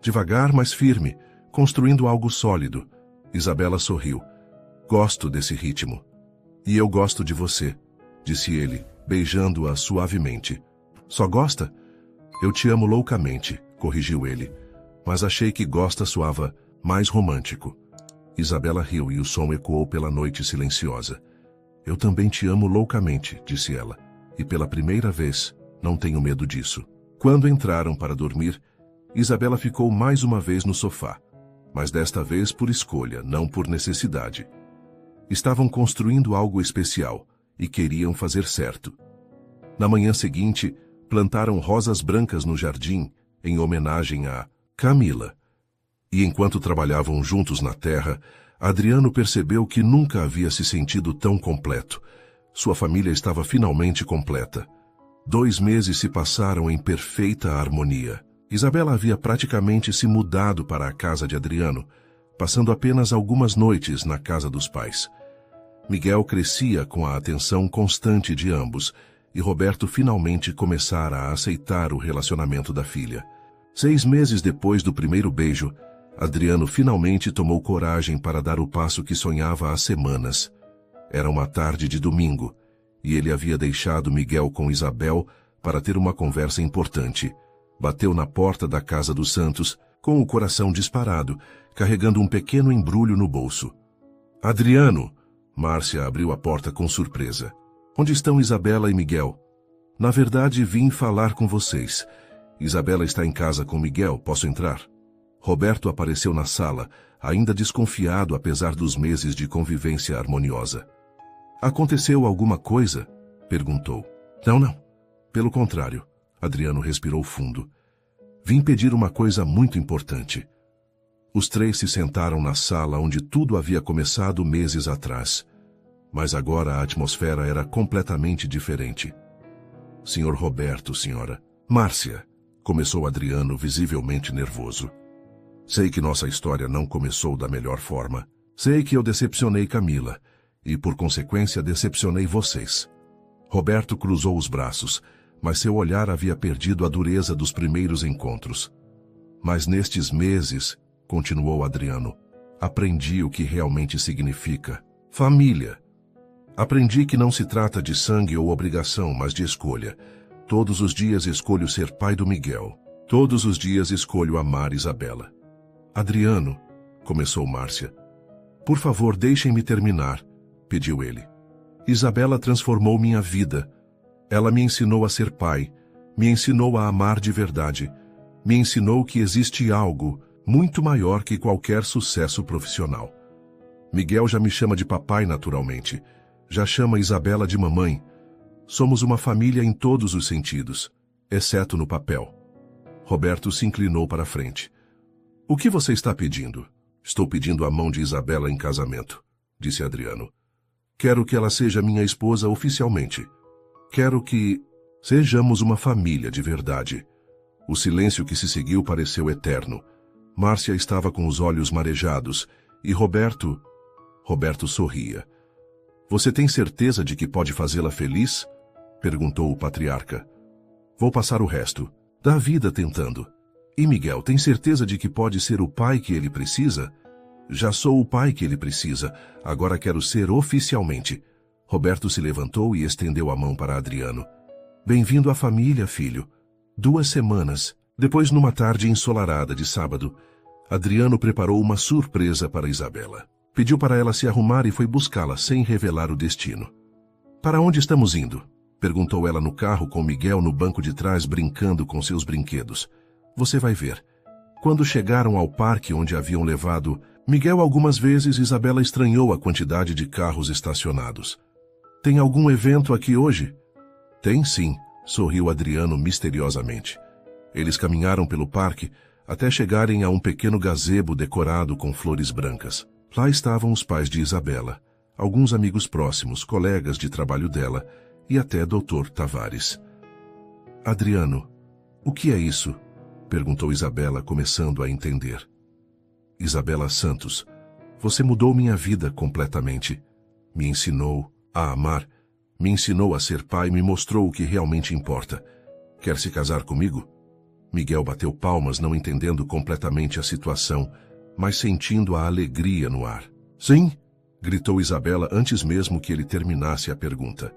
"Devagar, mas firme, construindo algo sólido." Isabela sorriu. "Gosto desse ritmo." "E eu gosto de você", disse ele, beijando-a suavemente. "Só gosta?" "Eu te amo loucamente", corrigiu ele. "Mas achei que gosta soava mais romântico." Isabela riu e o som ecoou pela noite silenciosa. "Eu também te amo loucamente", disse ela. "E pela primeira vez, não tenho medo disso." Quando entraram para dormir, Isabela ficou mais uma vez no sofá, mas desta vez por escolha, não por necessidade. Estavam construindo algo especial e queriam fazer certo. Na manhã seguinte, plantaram rosas brancas no jardim em homenagem a Camila. E enquanto trabalhavam juntos na terra, Adriano percebeu que nunca havia se sentido tão completo. Sua família estava finalmente completa. 2 meses se passaram em perfeita harmonia. Isabela havia praticamente se mudado para a casa de Adriano, passando apenas algumas noites na casa dos pais. Miguel crescia com a atenção constante de ambos, e Roberto finalmente começara a aceitar o relacionamento da filha. 6 meses depois do primeiro beijo, Adriano finalmente tomou coragem para dar o passo que sonhava há semanas. Era uma tarde de domingo, e ele havia deixado Miguel com Isabel para ter uma conversa importante. Bateu na porta da casa dos Santos, com o coração disparado, carregando um pequeno embrulho no bolso. Adriano! Márcia abriu a porta com surpresa. Onde estão Isabela e Miguel? Na verdade, vim falar com vocês. Isabela está em casa com Miguel, posso entrar? Roberto apareceu na sala, ainda desconfiado apesar dos meses de convivência harmoniosa. Aconteceu alguma coisa? Perguntou. Não. Pelo contrário, Adriano respirou fundo. Vim pedir uma coisa muito importante. Os três se sentaram na sala onde tudo havia começado meses atrás. Mas agora a atmosfera era completamente diferente. Senhor Roberto, senhora. Márcia, começou Adriano, visivelmente nervoso. Sei que nossa história não começou da melhor forma. Sei que eu decepcionei Camila e, por consequência, decepcionei vocês. Roberto cruzou os braços, mas seu olhar havia perdido a dureza dos primeiros encontros. Mas nestes meses, continuou Adriano, aprendi o que realmente significa família. Aprendi que não se trata de sangue ou obrigação, mas de escolha. Todos os dias escolho ser pai do Miguel. Todos os dias escolho amar Isabela. Adriano, começou Márcia. Por favor, deixem-me terminar, pediu ele. Isabela transformou minha vida. Ela me ensinou a ser pai, me ensinou a amar de verdade, me ensinou que existe algo muito maior que qualquer sucesso profissional. Miguel já me chama de papai naturalmente, já chama Isabela de mamãe. Somos uma família em todos os sentidos, exceto no papel. Roberto se inclinou para a frente. O que você está pedindo? Estou pedindo a mão de Isabela em casamento, disse Adriano. Quero que ela seja minha esposa oficialmente. Quero que sejamos uma família de verdade. O silêncio que se seguiu pareceu eterno. Márcia estava com os olhos marejados e Roberto sorria. Você tem certeza de que pode fazê-la feliz? Perguntou o patriarca. Vou passar o resto da vida tentando. E Miguel, tem certeza de que pode ser o pai que ele precisa? Já sou o pai que ele precisa, agora quero ser oficialmente. Roberto se levantou e estendeu a mão para Adriano. Bem-vindo à família, filho. 2 semanas. Depois, numa tarde ensolarada de sábado, Adriano preparou uma surpresa para Isabela. Pediu para ela se arrumar e foi buscá-la sem revelar o destino. Para onde estamos indo? Perguntou ela no carro com Miguel no banco de trás brincando com seus brinquedos. Você vai ver. Quando chegaram ao parque onde haviam levado Miguel algumas vezes, Isabela estranhou a quantidade de carros estacionados. Tem algum evento aqui hoje? Tem sim, sorriu Adriano misteriosamente. Eles caminharam pelo parque até chegarem a um pequeno gazebo decorado com flores brancas. Lá estavam os pais de Isabela, alguns amigos próximos, colegas de trabalho dela e até Dr. Tavares. Adriano, o que é isso? Perguntou Isabela, começando a entender. Isabela Santos, você mudou minha vida completamente. Me ensinou a amar, me ensinou a ser pai, me mostrou o que realmente importa. Quer se casar comigo? Miguel bateu palmas, não entendendo completamente a situação, mas sentindo a alegria no ar. Sim, gritou Isabela antes mesmo que ele terminasse a pergunta.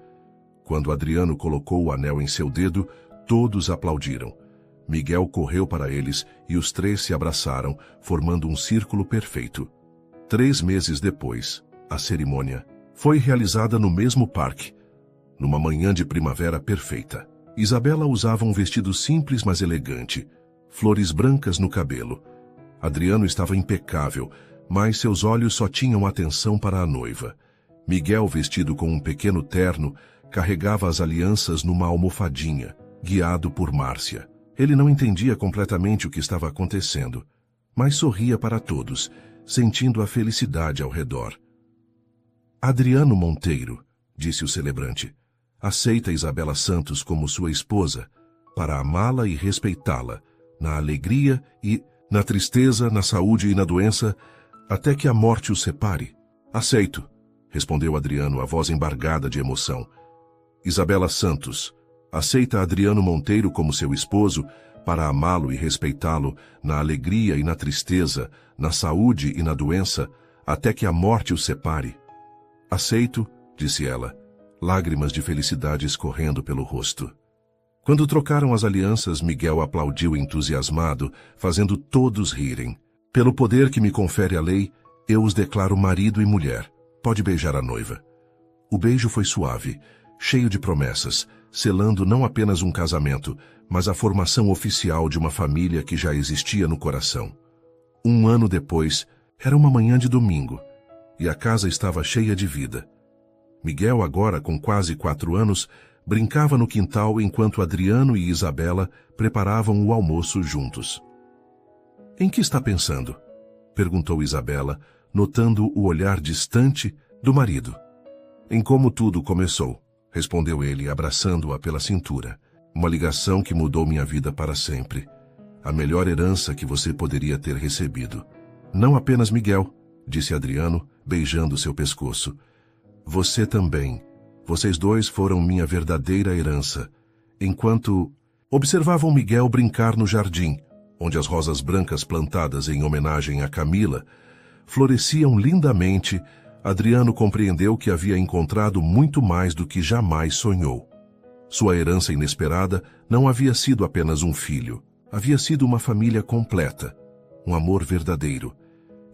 Quando Adriano colocou o anel em seu dedo, todos aplaudiram. Miguel correu para eles e os três se abraçaram, formando um círculo perfeito. 3 meses depois, a cerimônia foi realizada no mesmo parque, numa manhã de primavera perfeita. Isabela usava um vestido simples, mas elegante, flores brancas no cabelo. Adriano estava impecável, mas seus olhos só tinham atenção para a noiva. Miguel, vestido com um pequeno terno, carregava as alianças numa almofadinha, guiado por Márcia. Ele não entendia completamente o que estava acontecendo, mas sorria para todos, sentindo a felicidade ao redor. Adriano Monteiro, disse o celebrante, aceita Isabela Santos como sua esposa, para amá-la e respeitá-la, na alegria e na tristeza, na saúde e na doença, até que a morte os separe. Aceito, respondeu Adriano, a voz embargada de emoção. Isabela Santos, aceita Adriano Monteiro como seu esposo, para amá-lo e respeitá-lo, na alegria e na tristeza, na saúde e na doença, até que a morte os separe. Aceito, disse ela, lágrimas de felicidade escorrendo pelo rosto. Quando trocaram as alianças, Miguel aplaudiu entusiasmado, fazendo todos rirem. Pelo poder que me confere a lei, eu os declaro marido e mulher. Pode beijar a noiva. O beijo foi suave, cheio de promessas, selando não apenas um casamento, mas a formação oficial de uma família que já existia no coração. 1 ano depois, era uma manhã de domingo, e a casa estava cheia de vida. Miguel, agora com quase 4 anos, brincava no quintal enquanto Adriano e Isabela preparavam o almoço juntos. "Em que está pensando?" perguntou Isabela, notando o olhar distante do marido. "Em como tudo começou", respondeu ele, abraçando-a pela cintura. "Uma ligação que mudou minha vida para sempre. A melhor herança que você poderia ter recebido." "Não apenas Miguel", disse Adriano, beijando seu pescoço. "Você também. Vocês dois foram minha verdadeira herança." Enquanto observavam Miguel brincar no jardim, onde as rosas brancas plantadas em homenagem a Camila floresciam lindamente, Adriano compreendeu que havia encontrado muito mais do que jamais sonhou. Sua herança inesperada não havia sido apenas um filho, havia sido uma família completa, um amor verdadeiro,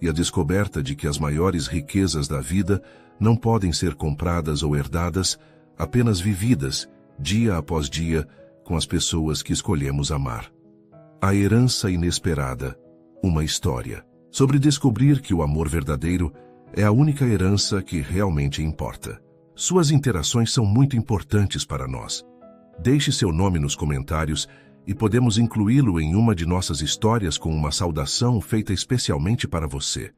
e a descoberta de que as maiores riquezas da vida não podem ser compradas ou herdadas, apenas vividas, dia após dia, com as pessoas que escolhemos amar. A herança inesperada, uma história, sobre descobrir que o amor verdadeiro é a única herança que realmente importa. Suas interações são muito importantes para nós. Deixe seu nome nos comentários e podemos incluí-lo em uma de nossas histórias com uma saudação feita especialmente para você.